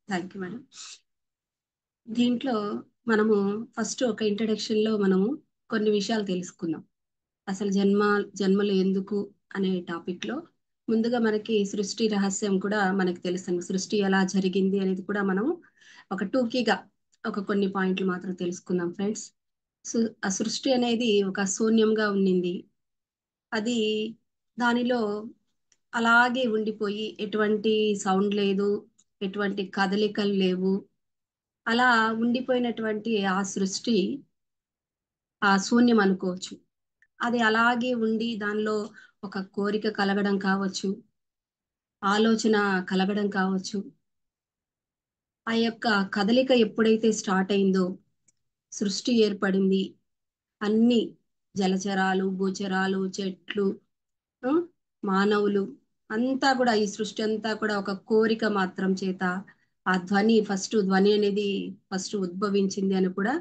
Thank you madam. దీంట్లో మనము first ఒక ఇంట్రడక్షన్ లో మనము కొన్ని విషయాలు తెలుసుకుందాం. అసలు జన్మలు ఎందుకు అనే టాపిక్ లో ముందుగా మనకి సృష్టి రహస్యం కూడా మనకి తెలుస్తుంది. సృష్టి ఎలా జరిగింది అనేది కూడా మనం ఒక టూకీగా ఒక కొన్ని పాయింట్లు మాత్రం తెలుసుకుందాం ఫ్రెండ్స్. ఆ సృష్టి అనేది ఒక శూన్యంగా ఉండింది. అది దానిలో అలాగే ఉండిపోయి ఎటువంటి సౌండ్ లేదు, ఎటువంటి కదలికలు లేవు. అలా ఉండిపోయినటువంటి ఆ సృష్టి ఆ శూన్యం అనుకోవచ్చు. అది అలాగే ఉండి దానిలో ఒక కోరిక కలగడం కావచ్చు, ఆలోచన కలగడం కావచ్చు. ఆ యొక్క కదలిక ఎప్పుడైతే స్టార్ట్ అయిందో సృష్టి ఏర్పడింది. అన్ని జలచరాలు, భూచరాలు, చెట్లు, ఆ, మానవులు అంతా కూడా ఈ సృష్టి అంతా కూడా ఒక కోరిక మాత్రం చేత ఆ ధ్వని అనేది ఫస్ట్ ఉద్భవించింది అని కూడా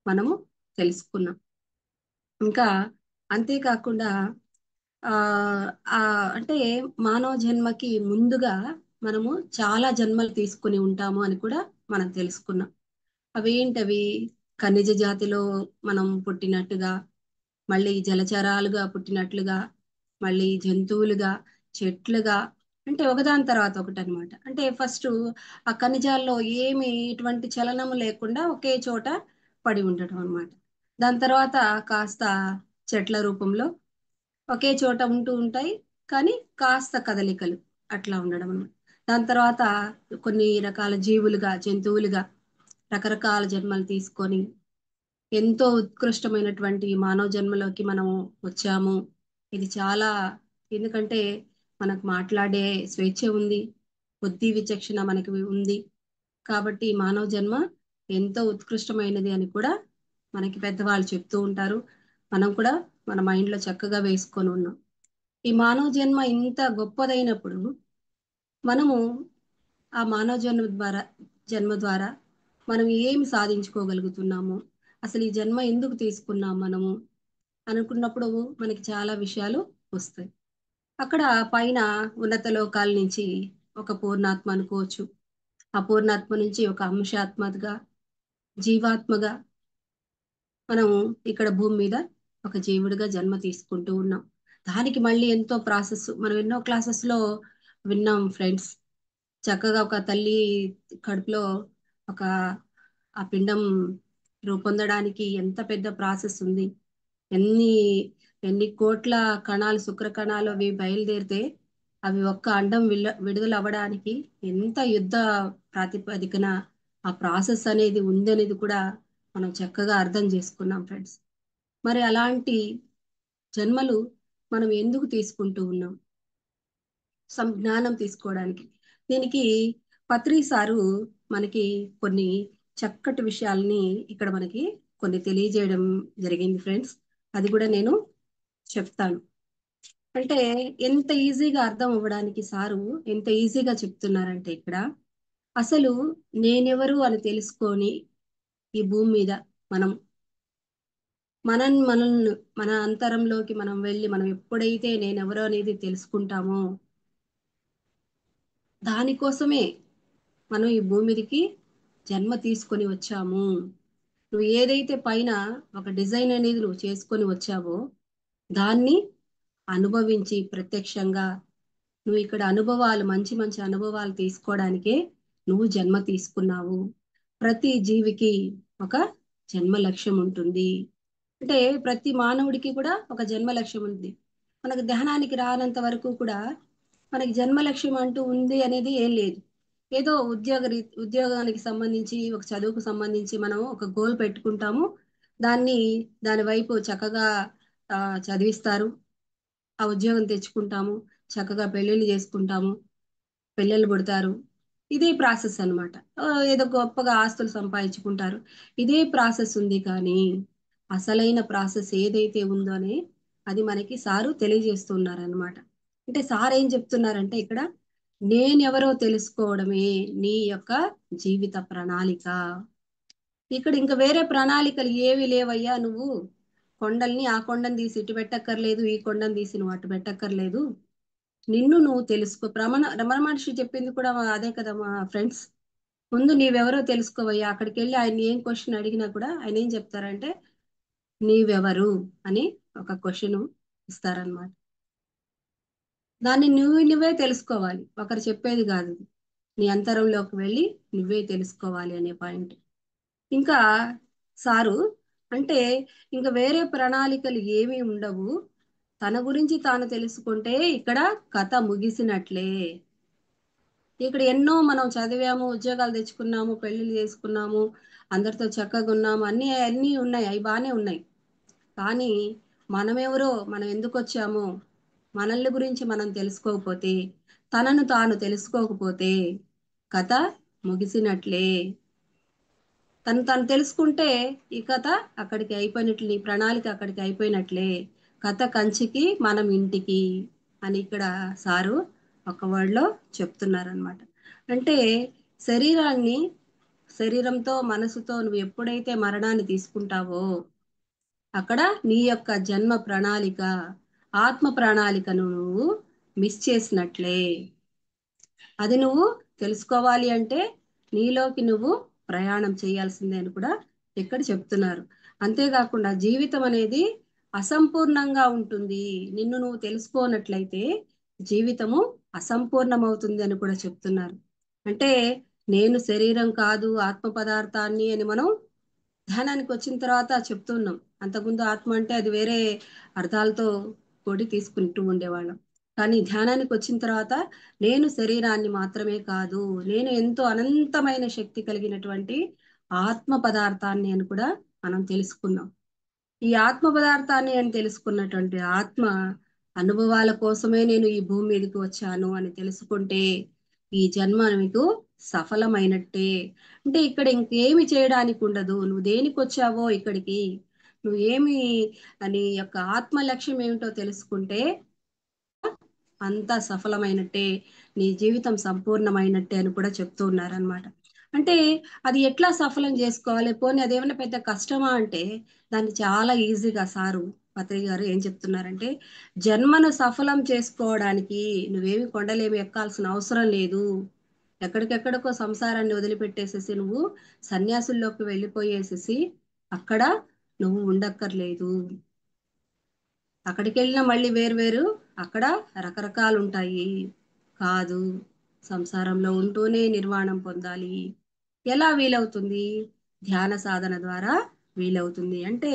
మనము తెలుసుకున్నాం. ఇంకా అంతేకాకుండా ఆ ఆ అంటే మానవ జన్మకి ముందుగా మనము చాలా జన్మలు తీసుకుని ఉంటాము అని కూడా మనం తెలుసుకున్నాం. అవేంటవి? ఖనిజ జాతిలో మనం పుట్టినట్టుగా, మళ్ళీ జలచరాలుగా పుట్టినట్లుగా, మళ్ళీ జంతువులుగా, చెట్లుగా, అంటే ఒకదాని తర్వాత ఒకటి అనమాట. అంటే ఫస్ట్ ఆ ఖనిజాల్లో ఏమి ఇటువంటి చలనము లేకుండా ఒకే చోట పడి ఉండటం అనమాట. దాని తర్వాత కాస్త చెట్ల రూపంలో ఒకే చోట ఉంటూ ఉంటాయి, కానీ కాస్త కదలికలు అట్లా ఉండడం అన్నమాట. దాని తర్వాత కొన్ని రకాల జీవులుగా, జంతువులుగా రకరకాల జన్మలు తీసుకొని ఎంతో ఉత్కృష్టమైనటువంటి మానవ జన్మలోకి మనము వచ్చాము. ఇది చాలా, ఎందుకంటే మనకు మాట్లాడే స్వేచ్ఛ ఉంది, బుద్ధి విచక్షణ మనకి ఉంది. కాబట్టి మానవ జన్మ ఎంతో ఉత్కృష్టమైనది అని కూడా మనకి పెద్దవాళ్ళు చెప్తూ ఉంటారు. మనం కూడా మన మైండ్లో చక్కగా వేసుకొని ఉన్నాం. ఈ మానవ జన్మ ఇంత గొప్పదైనప్పుడు మనము ఆ మానవ జన్మ ద్వారా మనం ఏమి సాధించుకోగలుగుతున్నాము, అసలు ఈ జన్మ ఎందుకు తీసుకున్నాం మనము అనుకున్నప్పుడు మనకి చాలా విషయాలు వస్తాయి. అక్కడ పైన ఉన్నత లోకాల నుంచి ఒక పూర్ణాత్మ అనుకోవచ్చు, ఆ పూర్ణాత్మ నుంచి ఒక అంశాత్మగా, జీవాత్మగా మనము ఇక్కడ భూమి మీద ఒక జీవుడిగా జన్మ తీసుకుంటూ ఉన్నాం. దానికి మళ్ళీ ఎంతో ప్రాసెస్ మనం ఎన్నో క్లాసెస్ లో విన్నాం ఫ్రెండ్స్. చక్కగా ఒక తల్లి కడుపులో ఒక ఆ పిండం రూపొందడానికి ఎంత పెద్ద ప్రాసెస్ ఉంది. ఎన్ని ఎన్ని కోట్ల కణాలు, శుక్ర కణాలు అవి బయలుదేరితే అవి ఒక్క అండం విడుదల అవ్వడానికి ఎంత యుద్ధ ప్రాతిపదికన ఆ ప్రాసెస్ అనేది ఉందనేది కూడా మనం చక్కగా అర్థం చేసుకున్నాం ఫ్రెండ్స్. మరి అలాంటి జన్మలు మనం ఎందుకు తీసుకుంటూ ఉన్నాం? జ్ఞానం తీసుకోవడానికి. దీనికి పత్రి సారు మనకి కొన్ని చక్కటి విషయాల్ని ఇక్కడ మనకి కొన్ని తెలియజేయడం జరిగింది ఫ్రెండ్స్. అది కూడా నేను చెప్తాను. అంటే ఎంత ఈజీగా అర్థం అవ్వడానికి సారు ఎంత ఈజీగా చెప్తున్నారంటే ఇక్కడ అసలు నేనెవరు అని తెలుసుకొని ఈ భూమి మీద మనం మనల్ని మన అంతరంలోకి మనం వెళ్ళి మనం ఎప్పుడైతే నేనెవరో అనేది తెలుసుకుంటామో దానికోసమే మనం ఈ భూమి మీదకి జన్మ తీసుకొని వచ్చాము. నువ్వు ఏదైతే పైన ఒక డిజైన్ అనేది నువ్వు చేసుకొని వచ్చావో దాన్ని అనుభవించి ప్రత్యక్షంగా నువ్వు ఇక్కడ అనుభవాలు, మంచి మంచి అనుభవాలు తీసుకోవడానికే నువ్వు జన్మ తీసుకున్నావు. ప్రతి జీవికి ఒక జన్మ లక్ష్యం ఉంటుంది. అంటే ప్రతి మానవుడికి కూడా ఒక జన్మ లక్ష్యం ఉంది. మనకు దహనానికి రానంత వరకు కూడా మనకి జన్మ లక్ష్యం అంటూ ఉంది అనేది ఏం లేదు. ఏదో ఉద్యోగానికి సంబంధించి, ఒక చదువుకు సంబంధించి మనం ఒక గోల్ పెట్టుకుంటాము. దాన్ని దాని వైపు చక్కగా చదివిస్తారు. ఆ ఉద్యోగం తెచ్చుకుంటాము, చక్కగా పెళ్ళిళ్ళు చేసుకుంటాము, పిల్లలు పుడతారు. ఇదే ప్రాసెస్ అన్నమాట. ఏదో గొప్పగా ఆస్తులు సంపాదించుకుంటారు. ఇదే ప్రాసెస్ ఉంది. కానీ అసలైన ప్రాసెస్ ఏదైతే ఉందో అని అది మనకి సారు తెలియజేస్తున్నారన్నమాట. అంటే సార్ ఏం చెప్తున్నారంటే ఇక్కడ నేనెవరో తెలుసుకోవడమే నీ యొక్క జీవిత ప్రణాళిక. ఇక్కడ ఇంకా వేరే ప్రణాళికలు ఏవి లేవయ్యా. నువ్వు కొండల్ని, ఆ కొండను తీసి ఇటు పెట్టక్కర్లేదు, ఈ కొండను తీసి నువ్వు అటు పెట్టక్కర్లేదు. నిన్ను నువ్వు తెలుసుకో. రమణ రమణ మహర్షి చెప్పింది కూడా అదే కదా మా ఫ్రెండ్స్. ముందు నీవెవరో తెలుసుకోవయ్యా. అక్కడికి వెళ్ళి ఆయన ఏం క్వశ్చన్ అడిగినా కూడా ఆయన ఏం చెప్తారంటే నీవెవరు అని ఒక క్వశ్చన్ ఇస్తారనమాట. దాన్ని నువ్వే తెలుసుకోవాలి, ఒకరు చెప్పేది కాదు. నీ అంతరంలోకి వెళ్ళి నువ్వే తెలుసుకోవాలి అనే పాయింట్. ఇంకా సారు అంటే ఇంకా వేరే ప్రణాళికలు ఏమీ ఉండవు, తన గురించి తాను తెలుసుకుంటే ఇక్కడ కథ ముగిసినట్లే. ఇక్కడ ఎన్నో మనం చదివాము, ఉద్యోగాలు తెచ్చుకున్నాము, పెళ్లిళ్ళు చేసుకున్నాము, అందరితో చక్కగా ఉన్నాము, అన్నీ అన్నీ ఉన్నాయి, అవి బాగానే ఉన్నాయి. కానీ మనమెవరో, మనం ఎందుకు వచ్చామో, మనల్ని గురించి మనం తెలుసుకోకపోతే, తనను తాను తెలుసుకోకపోతే కథ ముగిసినట్లే. తను తను తెలుసుకుంటే ఈ కథ అక్కడికి అయిపోయినట్లు, నీ ప్రణాళిక అక్కడికి అయిపోయినట్లే. కథ కంచికి మనం ఇంటికి అని ఇక్కడ సారు ఒక వర్డ్లో చెప్తున్నారనమాట. అంటే శరీరాన్ని, శరీరంతో మనసుతో నువ్వు ఎప్పుడైతే మరణాన్ని తీసుకుంటావో అక్కడ నీ యొక్క జన్మ ప్రణాళిక, ఆత్మ ప్రణాళికను నువ్వు మిస్ చేసినట్లే. అది నువ్వు తెలుసుకోవాలి అంటే నీలోకి నువ్వు ప్రయాణం చేయాల్సిందే అని కూడా ఇక్కడ చెప్తున్నారు. అంతేకాకుండా జీవితం అనేది అసంపూర్ణంగా ఉంటుంది, నిన్ను నువ్వు తెలుసుకోనట్లయితే జీవితము అసంపూర్ణమవుతుంది అని కూడా చెప్తున్నారు. అంటే నేను శరీరం కాదు, ఆత్మ పదార్థాన్ని అని మనం ధ్యానానికి వచ్చిన తర్వాత చెప్తున్నాం. అంతకుముందు ఆత్మ అంటే అది వేరే అర్థాలతో కూడి తీసుకుంటూ ఉండేవాళ్ళం. కానీ ధ్యానానికి వచ్చిన తర్వాత నేను శరీరాన్ని మాత్రమే కాదు, నేను ఎంతో అనంతమైన శక్తి కలిగినటువంటి ఆత్మ పదార్థాన్ని అని కూడా మనం తెలుసుకున్నాం. ఈ ఆత్మ పదార్థాన్ని అని తెలుసుకున్నటువంటి ఆత్మ అనుభవాల కోసమే నేను ఈ భూమి మీదకి వచ్చాను అని తెలుసుకుంటే ఈ జన్మ మీకు సఫలమైనట్టే. అంటే ఇక్కడ ఇంకేమి చేయడానికి ఉండదు, నువ్వు దేనికి వచ్చావో ఇక్కడికి, నువ్వు ఏమి అని యొక్క ఆత్మ లక్ష్యం ఏమిటో తెలుసుకుంటే అంతా సఫలమైనట్టే, నీ జీవితం సంపూర్ణమైనట్టే అని కూడా చెప్తూ ఉన్నారనమాట. అంటే అది ఎట్లా సఫలం చేసుకోవాలి, పోనీ అదేమన్నా పెద్ద కష్టమా అంటే దాన్ని చాలా ఈజీగా సారు పత్రి గారు ఏం చెప్తున్నారంటే, జన్మను సఫలం చేసుకోవడానికి నువ్వేమి కొండలేమి ఎక్కాల్సిన అవసరం లేదు. ఎక్కడికెక్కడికో సంసారాన్ని వదిలిపెట్టేసేసి నువ్వు సన్యాసుల్లోకి వెళ్ళిపోయేసేసి అక్కడ నువ్వు ఉండక్కర్లేదు. అక్కడికి వెళ్ళినా మళ్ళీ వేరు వేరు, అక్కడ రకరకాలు ఉంటాయి. కాదు, సంసారంలో ఉంటూనే నిర్వాణం పొందాలి. ఎలా వీలవుతుంది? ధ్యాన సాధన ద్వారా వీలవుతుంది. అంటే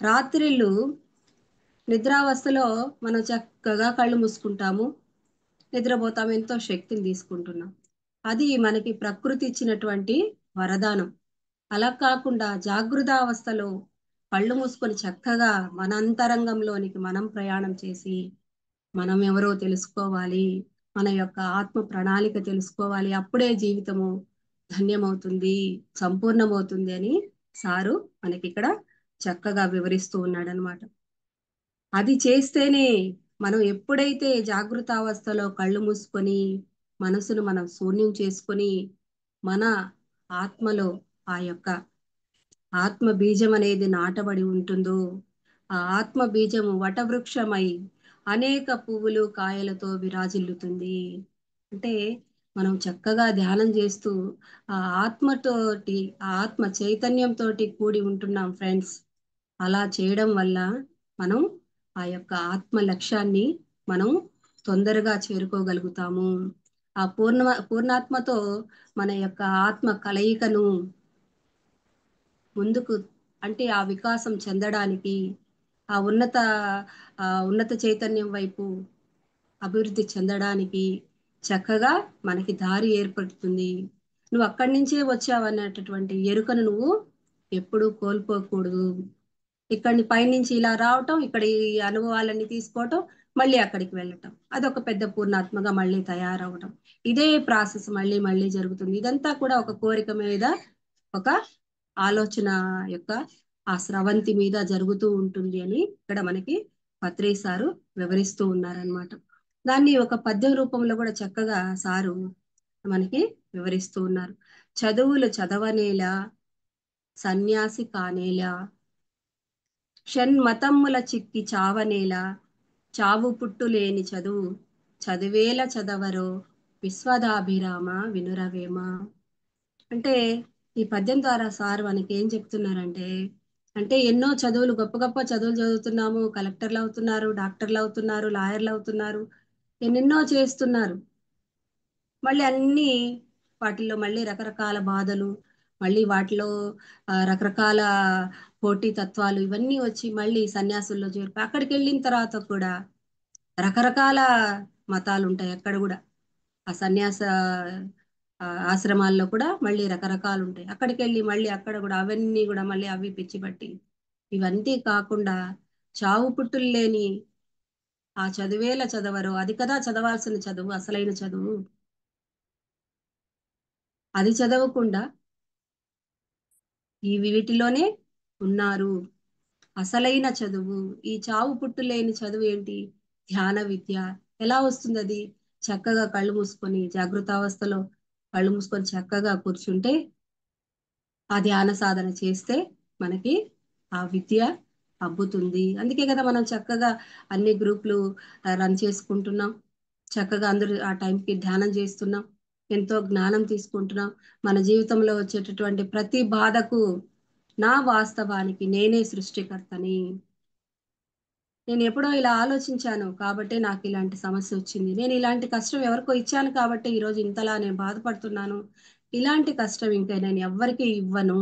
రాత్రిళ్ళు నిద్రావస్థలో మనం చక్కగా కళ్ళు మూసుకుంటాము, నిద్రపోతాం, ఎంతో శక్తిని తీసుకుంటున్నాం. అది మనకి ప్రకృతి ఇచ్చినటువంటి వరదానం. అలా కాకుండా జాగృతావస్థలో కళ్ళు మూసుకొని చక్కగా మన అంతరంగంలోనికి మనం ప్రయాణం చేసి మనం ఎవరో తెలుసుకోవాలి, మన యొక్క ఆత్మ ప్రణాళిక తెలుసుకోవాలి, అప్పుడే జీవితము ధన్యమవుతుంది, సంపూర్ణమవుతుంది అని సారు మనకి ఇక్కడ చక్కగా వివరిస్తూ ఉన్నాడనమాట. అది చేస్తేనే, మనం ఎప్పుడైతే జాగృత అవస్థలో కళ్ళు మూసుకొని మనసును మనం శూన్యం చేసుకొని మన ఆత్మలో ఆ యొక్క ఆత్మ బీజం అనేది నాటబడి ఉంటుందో ఆ ఆత్మ బీజము వటవృక్షమై అనేక పువ్వులు కాయలతో విరాజిల్లుతుంది. అంటే మనం చక్కగా ధ్యానం చేస్తూ ఆ ఆత్మతోటి, ఆ ఆత్మ చైతన్యంతో కూడి ఉంటున్నాం ఫ్రెండ్స్. అలా చేయడం వల్ల మనం ఆ యొక్క ఆత్మ లక్ష్యాన్ని మనం తొందరగా చేరుకోగలుగుతాము. ఆ పూర్ణాత్మతో మన యొక్క ఆత్మ కలయికను ముందుకు, అంటే ఆ వికాసం చెందడానికి, ఆ ఉన్నత చైతన్యం వైపు అభివృద్ధి చెందడానికి చక్కగా మనకి దారి ఏర్పడుతుంది. నువ్వు అక్కడి నుంచే వచ్చావన్నటువంటి ఎరుకను నువ్వు ఎప్పుడూ కోల్పోకూడదు. ఇక్కడిని పైనుంచి ఇలా రావటం, ఇక్కడ ఈ అనుభవాలన్నీ తీసుకోవటం, మళ్ళీ అక్కడికి వెళ్ళటం, అదొక పెద్ద పూర్ణాత్మగా మళ్ళీ తయారవటం, ఇదే ప్రాసెస్ మళ్ళీ మళ్ళీ జరుగుతుంది. ఇదంతా కూడా ఒక కోరిక మీద, ఒక ఆలోచన యొక్క ఆ స్రవంతి మీద జరుగుతూ ఉంటుంది అని ఇక్కడ మనకి పత్రి సారు వివరిస్తూ ఉన్నారనమాట. దాన్ని ఒక పద్యం రూపంలో కూడా చక్కగా సారు మనకి వివరిస్తూ ఉన్నారు. చదువులు చదవనేలా, సన్యాసి కానేలా, షణ్మతమ్ముల చిక్కి చావనేలా, చావు పుట్టు లేని చదువు చదివేల చదవరో విశ్వదాభిరామ వినురవేమ. అంటే ఈ పద్యం ద్వారా సార్ మనకి ఏం చెప్తున్నారంటే, అంటే ఎన్నో చదువులు గొప్ప గొప్ప చదువులు చదువుతున్నాము, కలెక్టర్లు అవుతున్నారు, డాక్టర్లు అవుతున్నారు, లాయర్లు అవుతున్నారు, ఎన్నెన్నో చేస్తున్నారు. మళ్ళీ అన్నీ వాటిల్లో మళ్ళీ రకరకాల బాధలు, మళ్ళీ వాటిలో రకరకాల పోటీ తత్వాలు ఇవన్నీ వచ్చి మళ్ళీ సన్యాసుల్లో చేరిపోయి అక్కడికి వెళ్ళిన తర్వాత కూడా రకరకాల మతాలు ఉంటాయి అక్కడ కూడా. ఆ సన్యాస ఆశ్రమాల్లో కూడా మళ్ళీ రకరకాలు ఉంటాయి. అక్కడికి వెళ్ళి మళ్ళీ అక్కడ కూడా అవన్నీ కూడా మళ్ళీ అవి పిచ్చి పట్టి ఇవన్నీ కాకుండా చావు పుట్టులు లేని ఆ చదువేల చదవరు, అది కదా చదవాల్సిన చదువు, అసలైన చదువు. అది చదవకుండా ఈ వీటిలోనే ఉన్నారు. అసలైన చదువు, ఈ చావు పుట్టు లేని చదువు ఏంటి? ధ్యాన విద్య. ఎలా వస్తుంది అది? చక్కగా కళ్ళు మూసుకొని జాగృతావస్థలో కళ్ళు మూసుకొని చక్కగా కూర్చుంటే, ఆ ధ్యాన సాధన చేస్తే మనకి ఆ విద్య అబ్బుతుంది. అందుకే కదా మనం చక్కగా అన్ని గ్రూపులు రన్ చేసుకుంటున్నాం. చక్కగా అందరూ ఆ టైంకి ధ్యానం చేస్తున్నాం. ఎంతో జ్ఞానం తీసుకుంటున్నాం. మన జీవితంలో వచ్చేటటువంటి ప్రతి బాధకు నా వాస్తవానికి నేనే సృష్టికర్తని. నేను ఎప్పుడో ఇలా ఆలోచించాను కాబట్టి నాకు ఇలాంటి సమస్య వచ్చింది. నేను ఇలాంటి కష్టం ఎవరికో ఇచ్చాను కాబట్టి ఈరోజు ఇంతలా నేను బాధపడుతున్నాను. ఇలాంటి కష్టం ఇంకా నేను ఎవ్వరికీ ఇవ్వను.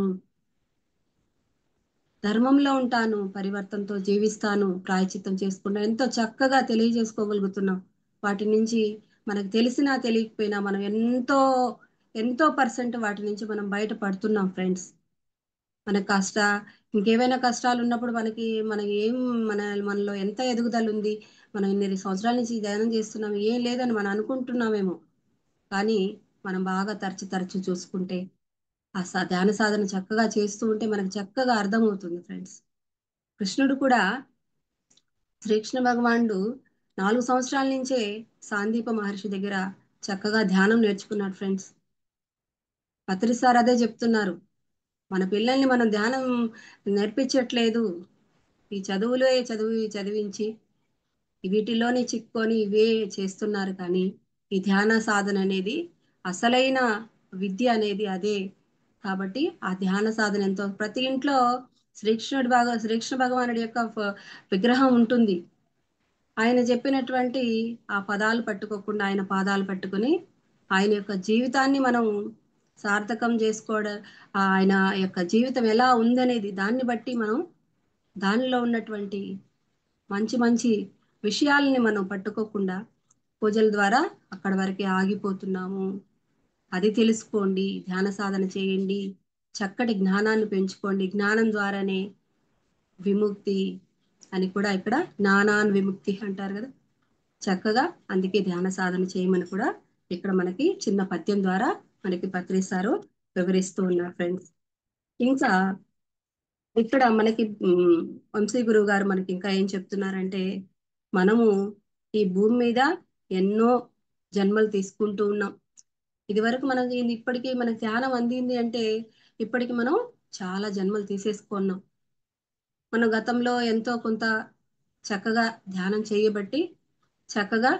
ధర్మంలో ఉంటాను, పరివర్తనతో జీవిస్తాను, ప్రాయశ్చిత్తం చేసుకుంటాను. ఎంతో చక్కగా తెలియజేసుకోగలుగుతున్నాం. వాటి నుంచి మనకు తెలిసినా తెలియకపోయినా మనం ఎంతో ఎంతో పర్సెంట్ వాటి నుంచి మనం బయటపడుతున్నాం ఫ్రెండ్స్. మన ఇంకేమైనా కష్టాలు ఉన్నప్పుడు మనకి ఏం మన మనలో ఎంత ఎదుగుదల ఉంది, మనం ఇన్ని సంవత్సరాల నుంచి ధ్యానం చేస్తున్నాం, ఏం లేదని మనం అనుకుంటున్నామేమో. కానీ మనం బాగా తరచు తరచు చూసుకుంటే ఆ ధ్యాన సాధన చక్కగా చేస్తూ ఉంటే మనకు చక్కగా అర్థమవుతుంది ఫ్రెండ్స్. కృష్ణుడు కూడా, శ్రీకృష్ణ భగవానుడు 4 సంవత్సరాల నుంచే సాందీప మహర్షి దగ్గర చక్కగా ధ్యానం నేర్చుకున్నాడు ఫ్రెండ్స్. పత్రి సార్ అదే చెప్తున్నారు. మన పిల్లల్ని మనం ధ్యానం నేర్పించట్లేదు. ఈ చదువులే చదివించి వీటిలోనే చిక్కుకొని ఇవే చేస్తున్నారు. కానీ ఈ ధ్యాన సాధన అనేది అసలైన విద్య అనేది అదే. కాబట్టి ఆ ధ్యాన సాధన ఎంతో ప్రతి ఇంట్లో శ్రీకృష్ణ భగవానుడి యొక్క విగ్రహం ఉంటుంది. ఆయన చెప్పినటువంటి ఆ పదాలు పట్టుకోకుండా ఆయన పాదాలు పట్టుకుని ఆయన యొక్క జీవితాన్ని మనం సార్థకం చేసుకోవడం, ఆయన యొక్క జీవితం ఎలా ఉందనేది దాన్ని బట్టి మనం దానిలో ఉన్నటువంటి మంచి మంచి విషయాలని మనం పట్టుకోకుండా పూజల ద్వారా అక్కడ వరకే ఆగిపోతున్నాము. అది తెలుసుకోండి, ధ్యాన సాధన చేయండి, చక్కటి జ్ఞానాన్ని పెంచుకోండి. జ్ఞానం ద్వారానే విముక్తి అని కూడా ఇక్కడ జ్ఞానాన్ విముక్తి అంటారు కదా. చక్కగా అందుకే ధ్యాన సాధన చేయమని కూడా ఇక్కడ మనకి చిన్న పద్యం ద్వారా మనకి పత్రిస్తారు వివరిస్తూ ఉన్నారు ఫ్రెండ్స్. ఇంకా ఇక్కడ మనకి వంశీ గురువు గారు మనకి ఇంకా ఏం చెప్తున్నారంటే, మనము ఈ భూమి మీద ఎన్నో జన్మలు తీసుకుంటూ ఉన్నాం. ఇది వరకు మనకి ఇప్పటికీ మనకి ధ్యానం అందింది అంటే ఇప్పటికి మనం చాలా జన్మలు తీసేసుకున్నాం. మన గతంలో ఎంతో కొంత చక్కగా ధ్యానం చేయబట్టి చక్కగా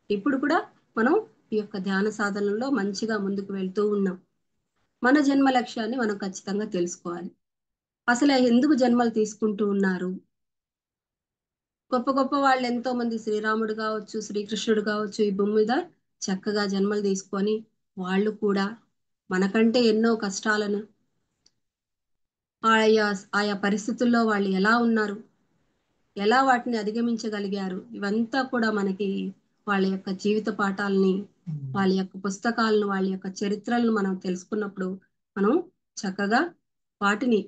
ఇప్పుడు కూడా మనం ఈ యొక్క ధ్యాన సాధనలో మంచిగా ముందుకు వెళ్తూ ఉన్నాం. మన జన్మ లక్ష్యాన్ని మనం ఖచ్చితంగా తెలుసుకోవాలి. అసలు ఎందుకు జన్మలు తీసుకుంటూ ఉన్నారు? గొప్ప గొప్ప వాళ్ళు ఎంతో మంది, శ్రీరాముడు కావచ్చు, శ్రీకృష్ణుడు కావచ్చు, ఈ భూమి మీద చక్కగా జన్మలు తీసుకొని వాళ్ళు కూడా మనకంటే ఎన్నో కష్టాలను ఆయా ఆయా పరిస్థితుల్లో వాళ్ళు ఎలా ఉన్నారు, ఎలా వాటిని అధిగమించగలిగారు, ఇవంతా కూడా మనకి వాళ్ళ యొక్క జీవిత పాఠాలని, వాళ్ళ యొక్క పుస్తకాలను, వాళ్ళ యొక్క చరిత్రలను మనం తెలుసుకున్నప్పుడు మనం చక్కగా వాటిని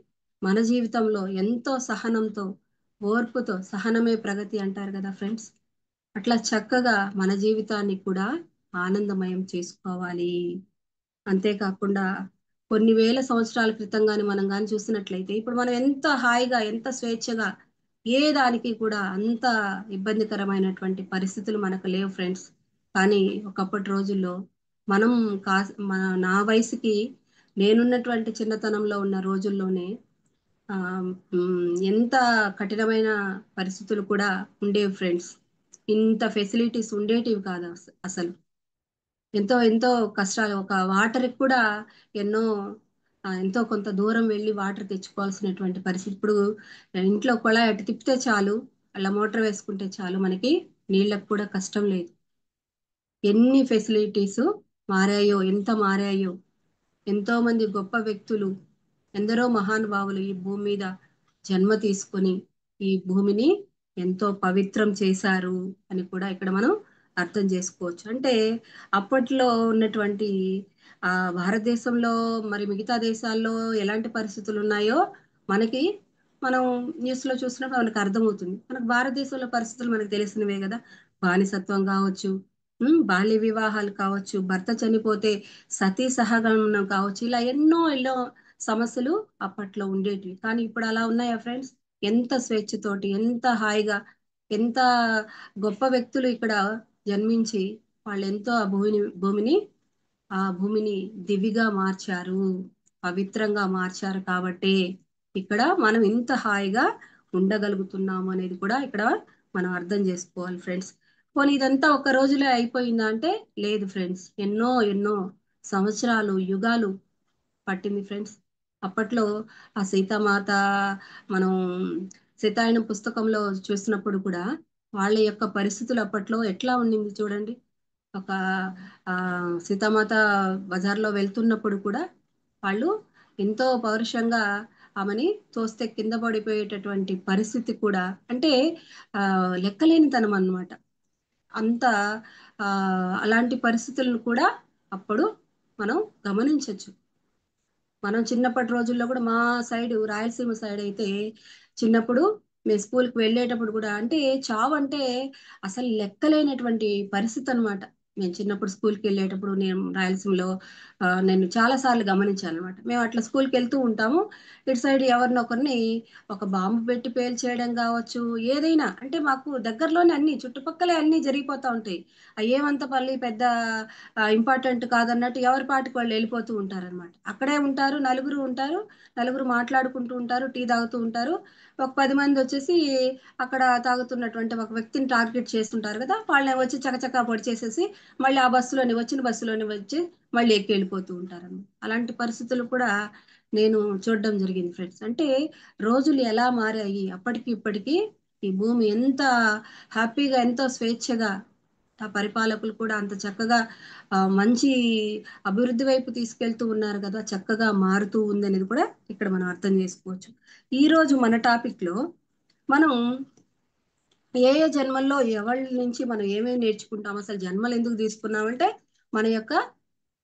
మన జీవితంలో ఎంతో సహనంతో, ఓర్పుతో, సహనమే ప్రగతి అంటారు కదా ఫ్రెండ్స్. అట్లా చక్కగా మన జీవితాన్ని కూడా ఆనందమయం చేసుకోవాలి. అంతేకాకుండా కొన్ని వేల సంవత్సరాల క్రితం కానీ మనం కానీ చూసినట్లయితే ఇప్పుడు మనం ఎంత హాయిగా, ఎంత స్వేచ్ఛగా, ఏ దానికి కూడా అంత ఇబ్బందికరమైనటువంటి పరిస్థితులు మనకు లేవు ఫ్రెండ్స్. కానీ ఒకప్పటి రోజుల్లో మనం నా వయసుకి నేనున్నటువంటి చిన్నతనంలో ఉన్న రోజుల్లోనే ఆ, ఎంత కఠినమైన పరిస్థితులు కూడా ఉండేవి ఫ్రెండ్స్. ఇంత ఫెసిలిటీస్ ఉండేటివి కాదు అసలు. ఎంతో ఎంతో కష్టాలు, ఒక వాటర్కి కూడా ఎన్నో ఎంతో కొంత దూరం వెళ్ళి వాటర్ తెచ్చుకోవాల్సినటువంటి పరిస్థితి. ఇప్పుడు ఇంట్లో కుళాయి అటు తిప్పితే చాలు, అలా మోటార్ వేసుకుంటే చాలు, మనకి నీళ్ళకు కూడా కష్టం లేదు. ఎన్ని ఫెసిలిటీస్ మారాయో, ఎంత మారాయో. ఎంతో మంది గొప్ప వ్యక్తులు, ఎందరో మహానుభావులు ఈ భూమి మీద జన్మ తీసుకొని ఈ భూమిని ఎంతో పవిత్రం చేశారు అని కూడా ఇక్కడ మనం అర్థం చేసుకోవచ్చు. అంటే అప్పట్లో ఉన్నటువంటి భారతదేశంలో మరి మిగతా దేశాల్లో ఎలాంటి పరిస్థితులు ఉన్నాయో మనకి, మనం న్యూస్లో చూసినప్పుడు మనకు అర్థమవుతుంది. మనకు భారతదేశంలో పరిస్థితులు మనకు తెలిసినవే కదా. బానిసత్వం కావచ్చు, బాల్య వివాహాలు కావచ్చు, భర్త చనిపోతే సతీ సహగమనం కావచ్చు, ఇలా ఎన్నో ఎన్నో సమస్యలు అప్పట్లో ఉండేటివి. కానీ ఇప్పుడు అలా ఉన్నాయా ఫ్రెండ్స్? ఎంత స్వేచ్ఛతోటి, ఎంత హాయిగా, ఎంత గొప్ప వ్యక్తులు ఇక్కడ జన్మించి వాళ్ళు ఎంతో ఆ భూమిని దివిగా మార్చారు, పవిత్రంగా మార్చారు. కాబట్టి ఇక్కడ మనం ఇంత హాయిగా ఉండగలుగుతున్నాము అనేది కూడా ఇక్కడ మనం అర్థం చేసుకోవాలి ఫ్రెండ్స్. పోనీ ఇదంతా ఒక రోజులో అయిపోయిందా అంటే లేదు ఫ్రెండ్స్, ఎన్నో ఎన్నో సంవత్సరాలు, యుగాలు పట్టింది ఫ్రెండ్స్. అప్పట్లో ఆ సీతామాత, మనం సీతాయనం పుస్తకంలో చూసినప్పుడు కూడా వాళ్ళ యొక్క పరిస్థితులు అప్పట్లో ఎట్లా ఉండింది చూడండి. ఒక ఆ సీతామాత బజార్లో వెళ్తున్నప్పుడు కూడా వాళ్ళు ఎంతో పౌరుషంగా ఆమెని తోస్తే కింద పడిపోయేటటువంటి పరిస్థితి కూడా, అంటే ఆ లెక్కలేనితనం అన్నమాట. అంత ఆ అలాంటి పరిస్థితులను కూడా అప్పుడు మనం గమనించవచ్చు. మనం చిన్నప్పటి రోజుల్లో కూడా మా సైడ్, రాయలసీమ సైడ్ అయితే చిన్నప్పుడు మేము స్కూల్కి వెళ్ళేటప్పుడు కూడా, అంటే చావు అంటే అసలు లెక్కలేనటువంటి పరిస్థితి అనమాట. మేము చిన్నప్పుడు స్కూల్కి వెళ్ళేటప్పుడు, నేను రాయలసీమలో నేను చాలా సార్లు గమనించాను అనమాట. మేము అట్లా స్కూల్కి వెళ్తూ ఉంటాము. ఇటు సైడ్ ఎవరినొకరిని ఒక బాంబు పెట్టి పేల్చేయడం కావచ్చు, ఏదైనా, అంటే మాకు దగ్గరలోనే అన్ని చుట్టుపక్కలే అన్ని జరిగిపోతూ ఉంటాయి. ఏమంత పల్లి పెద్ద ఇంపార్టెంట్ కాదన్నట్టు ఎవరి పాటికి వాళ్ళు వెళ్ళిపోతూ ఉంటారన్నమాట. అక్కడే ఉంటారు, నలుగురు ఉంటారు, నలుగురు మాట్లాడుకుంటూ ఉంటారు, టీ తాగుతూ ఉంటారు. ఒక 10 మంది వచ్చేసి అక్కడ తాగుతున్నటువంటి ఒక వ్యక్తిని టార్గెట్ చేస్తుంటారు కదా, వాళ్ళని వచ్చి చకచకా పొడి చేసేసి మళ్ళీ ఆ బస్సులోని, వచ్చిన బస్సులోని వచ్చి మళ్ళీ ఎక్కి వెళ్ళిపోతూ ఉంటారన్నమాట. అలాంటి పరిస్థితులు కూడా నేను చూడడం జరిగింది ఫ్రెండ్స్. అంటే రోజులు ఎలా మారాయి అప్పటికి ఇప్పటికి. ఈ భూమి ఎంత హ్యాపీగా, ఎంతో స్వేచ్ఛగా, ఆ పరిపాలకులు కూడా అంత చక్కగా మంచి అభివృద్ధి వైపు తీసుకెళ్తూ ఉన్నారు కదా, చక్కగా మారుతూ ఉంది అనేది కూడా ఇక్కడ మనం అర్థం చేసుకోవచ్చు. ఈ రోజు మన టాపిక్ లో మనం ఏ ఏ జన్మల్లో ఎవరి నుంచి మనం ఏమేమి నేర్చుకుంటాం, అసలు జన్మలు ఎందుకు తీసుకున్నామంటే మన యొక్క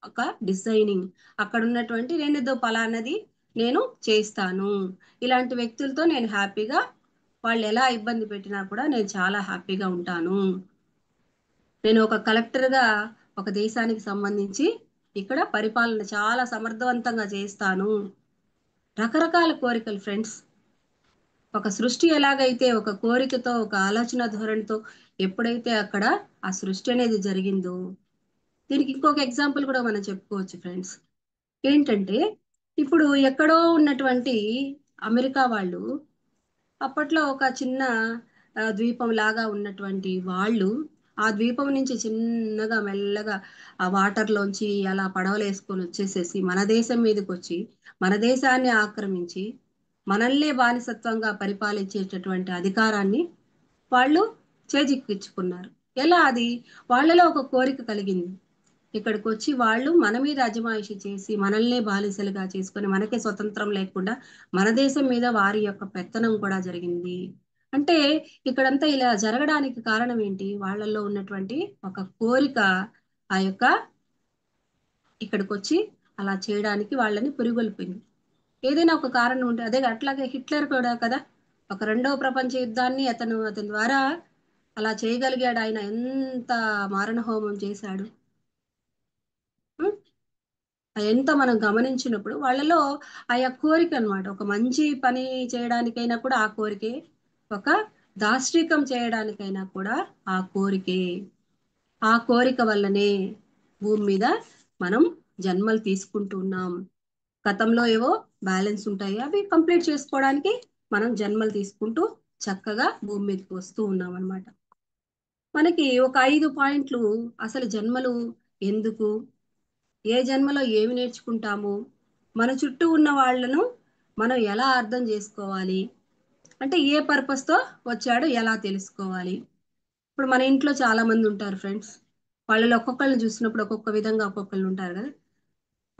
ఒక డిజైనింగ్, అక్కడ ఉన్నటువంటి నేను ఏదో పలానది నేను చేస్తాను, ఇలాంటి వ్యక్తులతో నేను హ్యాపీగా, వాళ్ళు ఎలా ఇబ్బంది పెట్టినా కూడా నేను చాలా హ్యాపీగా ఉంటాను, నేను ఒక కలెక్టర్గా ఒక దేశానికి సంబంధించి ఇక్కడ పరిపాలన చాలా సమర్థవంతంగా చేస్తాను. రకరకాల కోరికలు ఫ్రెండ్స్. ఒక సృష్టి ఎలాగైతే ఒక కోరికతో, ఒక ఆలోచన ధోరణితో ఎప్పుడైతే అక్కడ ఆ సృష్టి అనేది జరిగిందో, దీనికి ఇంకొక ఎగ్జాంపుల్ కూడా మనం చెప్పుకోవచ్చు ఫ్రెండ్స్. ఏంటంటే ఇప్పుడు ఎక్కడో ఉన్నటువంటి అమెరికా వాళ్ళు, అప్పట్లో ఒక చిన్న ద్వీపం లాగా ఉన్నటువంటి వాళ్ళు, ఆ ద్వీపం నుంచి చిన్నగా మెల్లగా ఆ వాటర్లోంచి అలా పడవలు వేసుకొని వచ్చేసేసి మన దేశం మీదకి వచ్చి మన దేశాన్ని ఆక్రమించి మనల్నే బానిసత్వంగా పరిపాలించేటటువంటి అధికారాన్ని వాళ్ళు చేజిక్కించుకున్నారు. ఎలా అది? వాళ్ళలో ఒక కోరిక కలిగింది. ఇక్కడికి వచ్చి వాళ్ళు మన మీద అజమాయిషీ చేసి మనల్నే బానిసలుగా చేసుకొని మనకే స్వతంత్రం లేకుండా మన దేశం మీద వారి యొక్క పెత్తనం కూడా జరిగింది. అంటే ఇక్కడంతా ఇలా జరగడానికి కారణం ఏంటి? వాళ్ళల్లో ఉన్నటువంటి ఒక కోరిక, ఆ యొక్క ఇక్కడికి వచ్చి అలా చేయడానికి వాళ్ళని పురిగొల్పింది. ఏదైనా ఒక కారణం ఉంటే అదే. అట్లాగే హిట్లర్ కూడా కదా, ఒక రెండవ ప్రపంచ యుద్ధాన్ని అతని ద్వారా అలా చేయగలిగాడు. ఆయన ఎంత మారణ హోమం చేశాడు. ఉం? ఎంత మనం గమనించినప్పుడు వాళ్ళలో ఆయా కోరిక అన్నమాట. ఒక మంచి పని చేయడానికైనా కూడా ఆ కోరికే, ఒక దాష్టీకం చేయడానికైనా కూడా ఆ కోరికే. ఆ కోరిక వల్లనే భూమి మీద మనం జన్మలు తీసుకుంటూ ఉన్నాం. గతంలో ఏవో బ్యాలెన్స్ ఉంటాయి, అవి కంప్లీట్ చేసుకోవడానికి మనం జన్మలు తీసుకుంటూ చక్కగా భూమి మీదకి వస్తూ ఉన్నాం అన్నమాట. మనకి ఒక 5 పాయింట్లు, అసలు జన్మలు ఎందుకు, ఏ జన్మలో ఏమి నేర్చుకుంటాము, మన చుట్టూ ఉన్న వాళ్ళను మనం ఎలా అర్థం చేసుకోవాలి, అంటే ఏ పర్పస్తో వచ్చాడో ఎలా తెలుసుకోవాలి. ఇప్పుడు మన ఇంట్లో చాలా మంది ఉంటారు ఫ్రెండ్స్. వాళ్ళలో ఒక్కొక్కరిని చూసినప్పుడు ఒక్కొక్క విధంగా ఒక్కొక్కరు ఉంటారు కదా.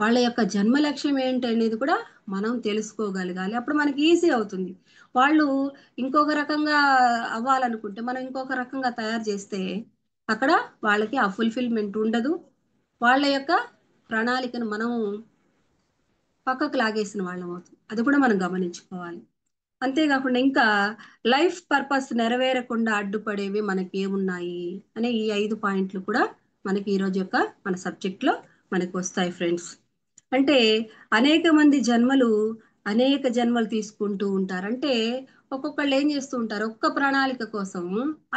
వాళ్ళ యొక్క జన్మ లక్ష్యం ఏంటి అనేది కూడా మనం తెలుసుకోగలగాలి. అప్పుడు మనకి ఈజీ అవుతుంది. వాళ్ళు ఇంకొక రకంగా అవ్వాలనుకుంటే మనం ఇంకొక రకంగా తయారు చేస్తే అక్కడ వాళ్ళకి ఆ ఫుల్ఫిల్మెంట్ ఉండదు. వాళ్ళ యొక్క ప్రణాళికను మనం పక్కకు లాగేసిన వాళ్ళం అవుతుంది. అది కూడా మనం గమనించుకోవాలి. అంతేకాకుండా ఇంకా లైఫ్ పర్పస్ నెరవేరకుండా అడ్డుపడేవి మనకి ఏమున్నాయి అనే ఈ 5 పాయింట్లు కూడా మనకి ఈరోజు యొక్క మన సబ్జెక్ట్లో మనకు వస్తాయి ఫ్రెండ్స్. అంటే అనేక మంది జన్మలు అనేక జన్మలు తీసుకుంటూ ఉంటారు. అంటే ఒక్కొక్కళ్ళు ఏం చేస్తూ ఉంటారు, ఒక్క ప్రణాళిక కోసం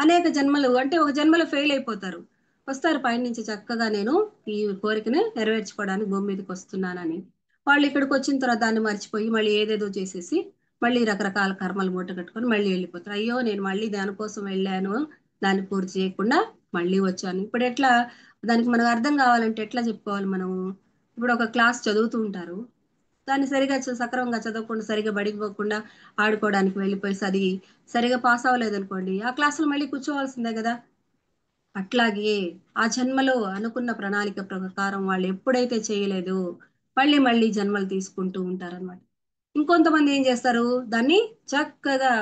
అనేక జన్మలు, అంటే ఒక జన్మలో ఫెయిల్ అయిపోతారు. వస్తారు పైనుంచి చక్కగా నేను ఈ కోరికని నెరవేర్చుకోవడానికి భూమి మీదకి వస్తున్నానని. వాళ్ళు ఇక్కడికి వచ్చిన తర్వాత దాన్ని మర్చిపోయి మళ్ళీ ఏదేదో చేసేసి మళ్ళీ రకరకాల కర్మలు మూట కట్టుకొని మళ్ళీ వెళ్ళిపోతారు. అయ్యో నేను మళ్ళీ దానికోసం వెళ్ళాను, దాన్ని పూర్తి చేయకుండా మళ్ళీ వచ్చాను. ఇప్పుడు ఎట్లా దానికి మనకు అర్థం కావాలంటే ఎట్లా చెప్పుకోవాలి మనం. ఇప్పుడు ఒక క్లాస్ చదువుతూ ఉంటారు, దాన్ని సరిగా సక్రమంగా చదవకుండా సరిగా బడికి పోకుండా ఆడుకోవడానికి వెళ్ళిపోయి చదివి సరిగా పాస్ అవ్వలేదు అనుకోండి, ఆ క్లాసులో మళ్ళీ కూర్చోవాల్సిందే కదా. అట్లాగే ఆ జన్మలో అనుకున్న ప్రణాళిక ప్రకారం వాళ్ళు ఎప్పుడైతే చేయలేదో మళ్ళీ మళ్ళీ జన్మలు తీసుకుంటూ ఉంటారన్నమాట. ఇంకొంతమంది ఏం చేస్తారు, దాన్ని చక్కగా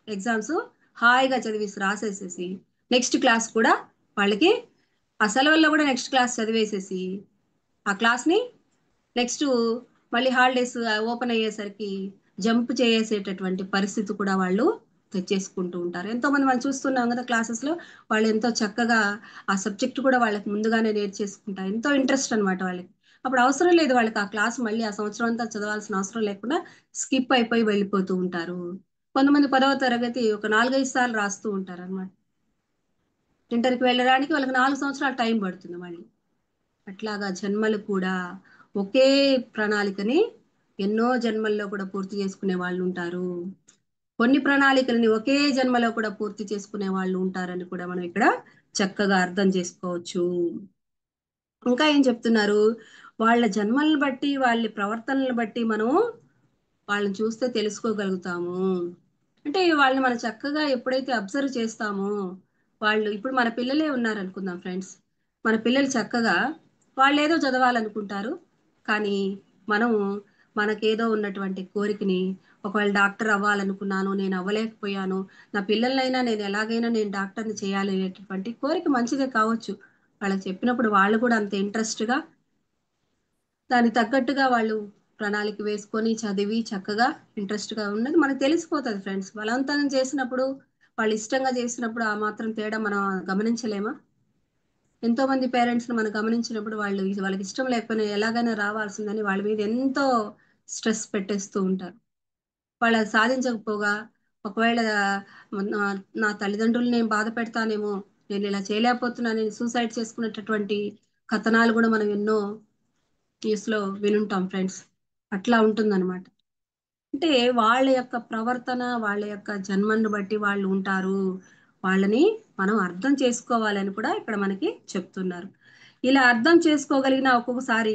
ఎగ్జామ్స్ హాయిగా చదివేసి రాసేసేసి నెక్స్ట్ క్లాస్ కూడా వాళ్ళకి ఆ సెలవుల్లో కూడా నెక్స్ట్ క్లాస్ చదివేసేసి ఆ క్లాస్ని నెక్స్ట్ మళ్ళీ హాలిడేస్ ఓపెన్ అయ్యేసరికి జంప్ చేసేటటువంటి పరిస్థితి కూడా వాళ్ళు తెచ్చేసుకుంటూ ఉంటారు. ఎంతో మంది మనం చూస్తున్నాం కదా క్లాసెస్లో. వాళ్ళు ఎంతో చక్కగా ఆ సబ్జెక్ట్ కూడా వాళ్ళకి ముందుగానే నేర్చేసుకుంటారు, ఎంతో ఇంట్రెస్ట్ అనమాట వాళ్ళకి. అప్పుడు అవసరం లేదు వాళ్ళకి ఆ క్లాస్ మళ్ళీ ఆ సంవత్సరం అంతా చదవాల్సిన అవసరం లేకుండా స్కిప్ అయిపోయి వెళ్ళిపోతూ ఉంటారు. కొంతమంది 10వ తరగతి ఒక 4, 5 సార్లు రాస్తూ ఉంటారు అనమాట. ఇంటర్కి వెళ్ళడానికి వాళ్ళకి 4 సంవత్సరాలు టైం పడుతుంది మళ్ళీ. అట్లాగా జన్మలు కూడా ఒకే ప్రణాళికని ఎన్నో జన్మల్లో కూడా పూర్తి చేసుకునే వాళ్ళు ఉంటారు. కొన్ని ప్రణాళికలని ఒకే జన్మలో కూడా పూర్తి చేసుకునే వాళ్ళు ఉంటారని కూడా మనం ఇక్కడ చక్కగా అర్థం చేసుకోవచ్చు. ఇంకా ఏం చెప్తున్నారు, వాళ్ళ జన్మలను బట్టి వాళ్ళ ప్రవర్తనలను బట్టి మనం వాళ్ళని చూస్తే తెలుసుకోగలుగుతాము. అంటే వాళ్ళని మనం చక్కగా ఎప్పుడైతే అబ్జర్వ్ చేస్తామో, వాళ్ళు ఇప్పుడు మన పిల్లలే ఉన్నారనుకుందాం ఫ్రెండ్స్. మన పిల్లలు చక్కగా వాళ్ళు ఏదో చదవాలనుకుంటారు, కానీ మనము మనకేదో ఉన్నటువంటి కోరికని, ఒకవేళ డాక్టర్ అవ్వాలనుకున్నాను నేను అవ్వలేకపోయాను, నా పిల్లలైనా నేను ఎలాగైనా నేను డాక్టర్ని చేయాలి అనేటటువంటి కోరిక మంచిదే కావచ్చు. వాళ్ళకి చెప్పినప్పుడు వాళ్ళు కూడా అంత ఇంట్రెస్ట్గా దానికి తగ్గట్టుగా వాళ్ళు ప్రణాళిక వేసుకొని చదివి చక్కగా ఇంట్రెస్ట్గా ఉన్నది మనకు తెలిసిపోతుంది ఫ్రెండ్స్. బలవంతంగా చేసినప్పుడు, వాళ్ళు ఇష్టంగా చేసినప్పుడు ఆ మాత్రం తేడా మనం గమనించలేమా. ఎంతో మంది పేరెంట్స్ని మనం గమనించినప్పుడు వాళ్ళు వాళ్ళకి ఇష్టం లేకపోయినా ఎలాగైనా రావాల్సిందని వాళ్ళ మీద ఎంతో స్ట్రెస్ పెట్టేస్తూ ఉంటారు. వాళ్ళు అది సాధించకపోగా ఒకవేళ నా నా తల్లిదండ్రులు నేను బాధ పెడతానేమో, నేను ఇలా చేయలేకపోతున్నాను, నేను సూసైడ్ చేసుకునేటటువంటి కథనాలు కూడా మనం ఎన్నో న్యూస్లో వినుంటాం ఫ్రెండ్స్. అట్లా ఉంటుందన్నమాట. అంటే వాళ్ళ యొక్క ప్రవర్తన వాళ్ళ యొక్క జన్మను బట్టి వాళ్ళు ఉంటారు. వాళ్ళని మనం అర్థం చేసుకోవాలని కూడా ఇక్కడ మనకి చెప్తున్నారు. ఇలా అర్థం చేసుకోగలిగిన ఒక్కొక్కసారి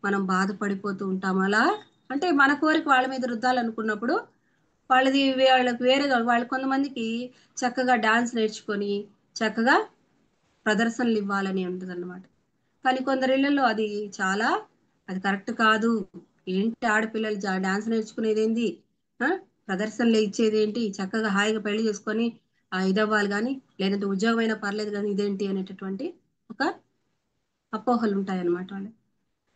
మనం బాధపడిపోతూ ఉంటాం. అలా అంటే మన కోరిక వాళ్ళ మీద రుద్దాలనుకున్నప్పుడు వాళ్ళది వాళ్ళకి వేరేగా వాళ్ళు కొంతమందికి చక్కగా డాన్స్ నేర్చుకొని చక్కగా ప్రదర్శనలు ఇవ్వాలని ఉంటుందన్నమాట. కానీ కొందరిళ్లలో అది చాలా అది కరెక్ట్ కాదు. ఏంటి ఆడపిల్లలు డాన్స్ నేర్చుకునేది ఏంది, ఆ, ప్రదర్శనలు ఇచ్చేది ఏంటి, చక్కగా హాయిగా పెళ్లి చేసుకొని ఇదవ్వాలి కానీ, లేదంటే ఉద్యోగం అయినా పర్లేదు కానీ ఇదేంటి అనేటటువంటి ఒక అపోహలు ఉంటాయన్నమాట వాళ్ళు.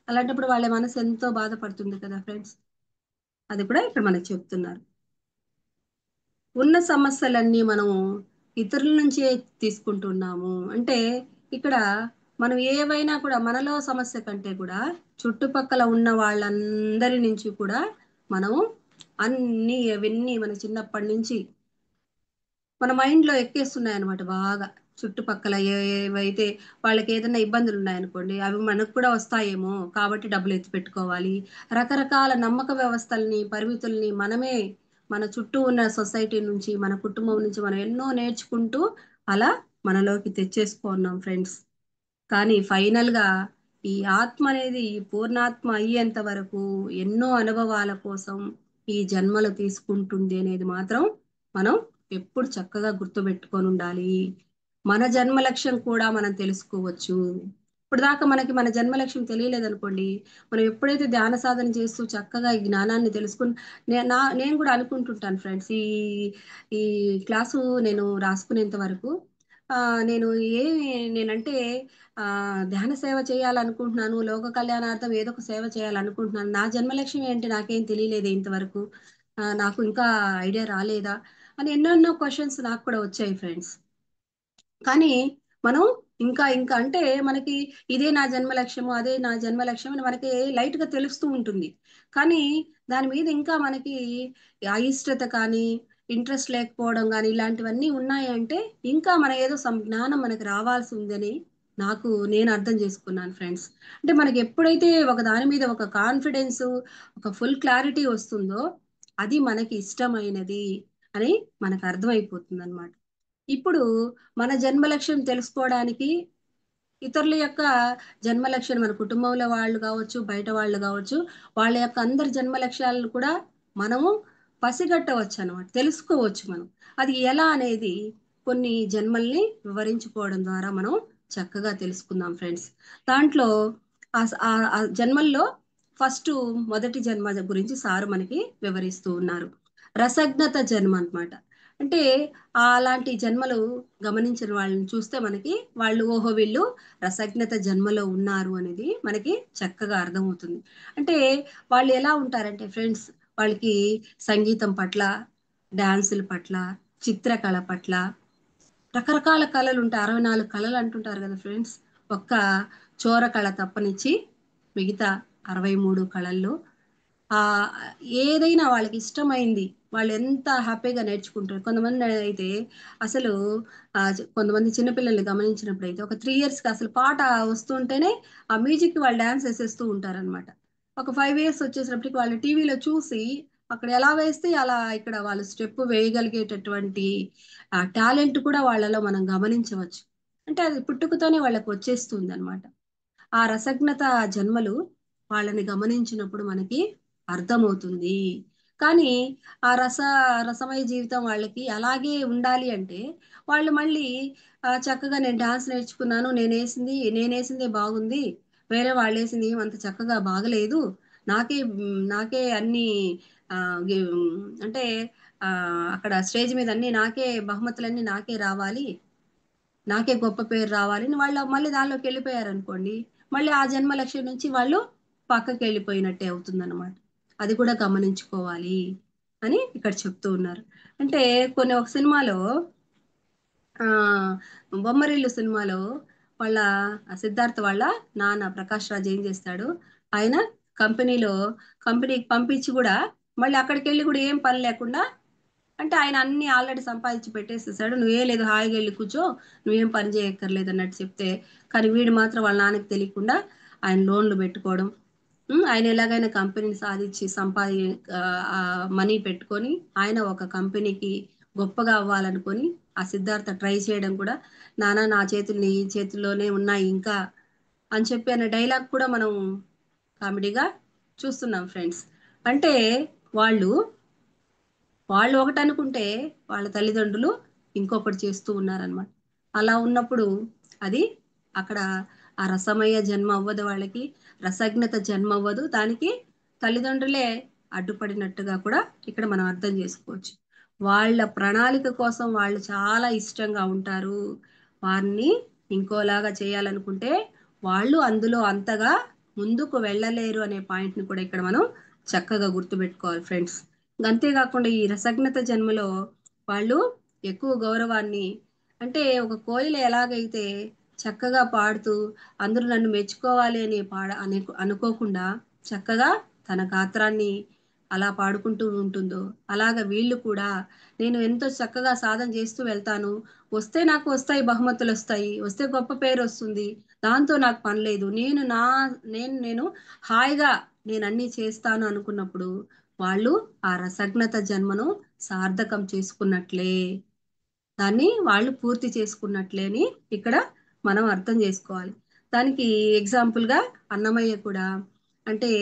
అలాంటప్పుడు వాళ్ళ మనసు ఎంతో బాధపడుతుంది కదా ఫ్రెండ్స్. అది కూడా ఇక్కడ మనకు చెప్తున్నారు. ఉన్న సమస్యలన్నీ మనము ఇతరుల నుంచే తీసుకుంటున్నాము. అంటే ఇక్కడ మనం ఏవైనా కూడా మనలో సమస్య కంటే కూడా చుట్టుపక్కల ఉన్న వాళ్ళందరి నుంచి కూడా మనం అన్ని అవన్నీ మన చిన్నప్పటి నుంచి మన మైండ్లో ఎక్కేస్తున్నాయి అనమాట బాగా. చుట్టుపక్కల ఏవైతే వాళ్ళకి ఏదైనా ఇబ్బందులు ఉన్నాయనుకోండి, అవి మనకు కూడా వస్తాయేమో కాబట్టి డబ్బులు ఎత్తి పెట్టుకోవాలి. రకరకాల నమ్మక వ్యవస్థల్ని పరిమితుల్ని మనమే మన చుట్టూ ఉన్న సొసైటీ నుంచి మన కుటుంబం నుంచి మనం ఎన్నో నేర్చుకుంటూ అలా మనలోకి తెచ్చేసుకున్నాం ఫ్రెండ్స్. కానీ ఫైనల్ గా ఈ ఆత్మ అనేది ఈ పూర్ణాత్మ అయ్యేంత వరకు ఎన్నో అనుభవాల కోసం ఈ జన్మలు తీసుకుంటుంది అనేది మాత్రం మనం ఎప్పుడు చక్కగా గుర్తుపెట్టుకొని ఉండాలి. మన జన్మ లక్ష్యం కూడా మనం తెలుసుకోవచ్చు. ఇప్పుడు దాకా మనకి మన జన్మ లక్ష్యం తెలియలేదనుకోండి, మనం ఎప్పుడైతే ధ్యాన సాధన చేస్తూ చక్కగా ఈ జ్ఞానాన్ని తెలుసుకుని నేను కూడా అనుకుంటుంటాను ఫ్రెండ్స్, ఈ క్లాసు నేను రాసుకునేంత వరకు ఆ, నేను ఏ నేనంటే ఆ, ధ్యాన సేవ చేయాలనుకుంటున్నాను, లోక కళ్యాణార్థం ఏదో ఒక సేవ చేయాలనుకుంటున్నాను, నా జన్మ లక్ష్యం ఏంటి నాకేం తెలియలేదు ఇంతవరకు, నాకు ఇంకా ఐడియా రాలేదా అని ఎన్నెన్నో క్వశ్చన్స్ నాకు కూడా వచ్చాయి ఫ్రెండ్స్. కానీ మనం ఇంకా ఇంకా అంటే మనకి ఇదే నా జన్మ లక్ష్యము, అదే నా జన్మ లక్ష్యం అని మనకి లైట్ గా తెలుస్తూ ఉంటుంది. కానీ దాని మీద ఇంకా మనకి అయిష్టత కానీ ఇంట్రెస్ట్ లేకపోవడం కానీ ఇలాంటివన్నీ ఉన్నాయి అంటే ఇంకా మన ఏదో జ్ఞానం మనకి రావాల్సి ఉందని నేను అర్థం చేసుకున్నాను ఫ్రెండ్స్. అంటే మనకి ఎప్పుడైతే ఒక దాని మీద ఒక కాన్ఫిడెన్స్, ఒక ఫుల్ క్లారిటీ వస్తుందో అది మనకి ఇష్టమైనది అని మనకు అర్థమైపోతుంది అనమాట. ఇప్పుడు మన జన్మ లక్ష్యం తెలుసుకోవడానికి ఇతరుల యొక్క జన్మ లక్ష్యాలు, మన కుటుంబంలో వాళ్ళు కావచ్చు, బయట వాళ్ళు కావచ్చు, వాళ్ళ యొక్క అందరి జన్మ లక్ష్యాలను కూడా మనము పసిగట్టవచ్చు అనమాట, తెలుసుకోవచ్చు మనం. అది ఎలా అనేది కొన్ని జన్మల్ని వివరించుకోవడం ద్వారా మనం చక్కగా తెలుసుకుందాం ఫ్రెండ్స్. దాంట్లో ఆ జన్మల్లో ఫస్ట్ మొదటి జన్మ గురించి సారు మనకి వివరిస్తూ ఉన్నారు. రసజ్ఞత జన్మ అన్నమాట. అంటే అలాంటి జన్మలు గమనించిన వాళ్ళని చూస్తే మనకి వాళ్ళు ఓహో వీళ్ళు రసజ్ఞత జన్మలో ఉన్నారు అనేది మనకి చక్కగా అర్థమవుతుంది. అంటే వాళ్ళు ఎలా ఉంటారంటే ఫ్రెండ్స్, వాళ్ళకి సంగీతం పట్ల, డాన్సుల పట్ల, చిత్రకళ పట్ల, రకరకాల కళలు ఉంటాయి. 64 కళలు అంటుంటారు కదా ఫ్రెండ్స్. ఒక్క చోర కళ తప్పనిచ్చి మిగతా 63 కళల్లో ఆ ఏదైనా వాళ్ళకి ఇష్టమైంది వాళ్ళు ఎంత హ్యాపీగా నేర్చుకుంటారు. కొంతమంది అయితే అసలు కొంతమంది చిన్నపిల్లల్ని గమనించినప్పుడు అయితే ఒక 3 ఇయర్స్కి అసలు పాట వస్తుంటేనే ఆ మ్యూజిక్ వాళ్ళు డాన్స్ వేసేస్తూ ఉంటారనమాట. ఒక 5 ఇయర్స్ వచ్చేసరికి వాళ్ళు టీవీలో చూసి అక్కడ ఎలా వేస్తే అలా ఇక్కడ వాళ్ళు స్టెప్ వేయగలిగేటటువంటి ఆ టాలెంట్ కూడా వాళ్ళలో మనం గమనించవచ్చు. అంటే అది పుట్టుకతోనే వాళ్ళకి వచ్చేస్తుంది అనమాట. ఆ రసజ్ఞత జన్మలు వాళ్ళని గమనించినప్పుడు మనకి అర్థమవుతుంది. కానీ ఆ రసమయ జీవితం వాళ్ళకి అలాగే ఉండాలి అంటే వాళ్ళు మళ్ళీ చక్కగా నేను డాన్స్ నేర్చుకున్నాను, నేనేసిందే బాగుంది, వేరే వాళ్ళు వేసింది అంత చక్కగా బాగలేదు, నాకే అన్ని ఆ, అంటే ఆ, అక్కడ స్టేజ్ మీద అన్ని నాకే బహుమతులన్నీ నాకే రావాలి, నాకే గొప్ప పేరు రావాలని వాళ్ళు మళ్ళీ దానిలోకి వెళ్ళిపోయారు అనుకోండి, మళ్ళీ ఆ జన్మ లక్ష్యం నుంచి వాళ్ళు పక్కకి వెళ్ళిపోయినట్టే అవుతుందన్నమాట. అది కూడా గమనించుకోవాలి అని ఇక్కడ చెప్తూ ఉన్నారు. అంటే ఒక సినిమాలో ఆ బొమ్మరిల్లు సినిమాలో వాళ్ళ సిద్ధార్థ వాళ్ళ నాన్న ప్రకాష్ రాజ్ ఏం చేస్తాడు, ఆయన కంపెనీలో కంపెనీకి పంపించి కూడా మళ్ళీ అక్కడికి వెళ్ళి కూడా ఏం పని లేకుండా, అంటే ఆయన అన్ని ఆల్రెడీ సంపాదించి పెట్టేసేసాడు, నువ్వే లేదు హాయిగా వెళ్ళి కూర్చో, నువ్వేం పని చేయక్కర్లేదు అన్నట్టు చెప్తే, కానీ వీడు మాత్రం వాళ్ళ నాన్నకి తెలియకుండా ఆయన లోన్లు పెట్టుకోవడం, ఆయన ఎలాగైనా కంపెనీని సాధించి మనీ పెట్టుకొని ఆయన ఒక కంపెనీకి గొప్పగా అవ్వాలనుకొని ఆ సిద్ధార్థ ట్రై చేయడం కూడా, నానా నా చేతులు నీ చేతుల్లోనే ఉన్నాయి ఇంకా అని చెప్పి అనే డైలాగ్ కూడా మనం కామెడీగా చూస్తున్నాం ఫ్రెండ్స్. అంటే వాళ్ళు వాళ్ళు ఒకటి అనుకుంటే వాళ్ళ తల్లిదండ్రులు ఇంకొకటి చేస్తూ ఉన్నారనమాట. అలా ఉన్నప్పుడు అది అక్కడ ఆ రసమయ జన్మ అవ్వదు వాళ్ళకి, రసజ్ఞత జన్మ అవ్వదు, దానికి తల్లిదండ్రులే అడ్డుపడినట్టుగా కూడా ఇక్కడ మనం అర్థం చేసుకోవచ్చు. వాళ్ళ ప్రణాళిక కోసం వాళ్ళు చాలా ఇష్టంగా ఉంటారు, వారిని ఇంకోలాగా చేయాలనుకుంటే వాళ్ళు అందులో అంతగా ముందుకు వెళ్ళలేరు అనే పాయింట్ని కూడా ఇక్కడ మనం చక్కగా గుర్తుపెట్టుకోవాలి ఫ్రెండ్స్. అంతేకాకుండా ఈ రసజ్ఞత జన్మలో వాళ్ళు ఎక్కువ గౌరవాన్ని, అంటే ఒక కోయిల ఎలాగైతే చక్కగా పాడుతూ అందరూ నన్ను మెచ్చుకోవాలి అని అనుకోకుండా చక్కగా తన గాత్రాన్ని అలా పాడుకుంటూ ఉంటుందో, అలాగ వీళ్ళు కూడా నేను ఎంతో చక్కగా సాధన చేస్తూ వెళ్తాను, వస్తే నాకు వస్తాయి బహుమతులు వస్తాయి, వస్తే గొప్ప పేరు వస్తుంది, దాంతో నాకు పని లేదు, నేను హాయిగా నేను అన్నీ చేస్తాను అనుకున్నప్పుడు వాళ్ళు ఆ రసజ్ఞత జన్మను సార్థకం చేసుకున్నట్లే, దాన్ని వాళ్ళు పూర్తి చేసుకున్నట్లే అని ఇక్కడ మనం అర్థం చేసుకోవాలి. దానికి ఎగ్జాంపుల్గా అన్నమయ్య కూడా, అంటే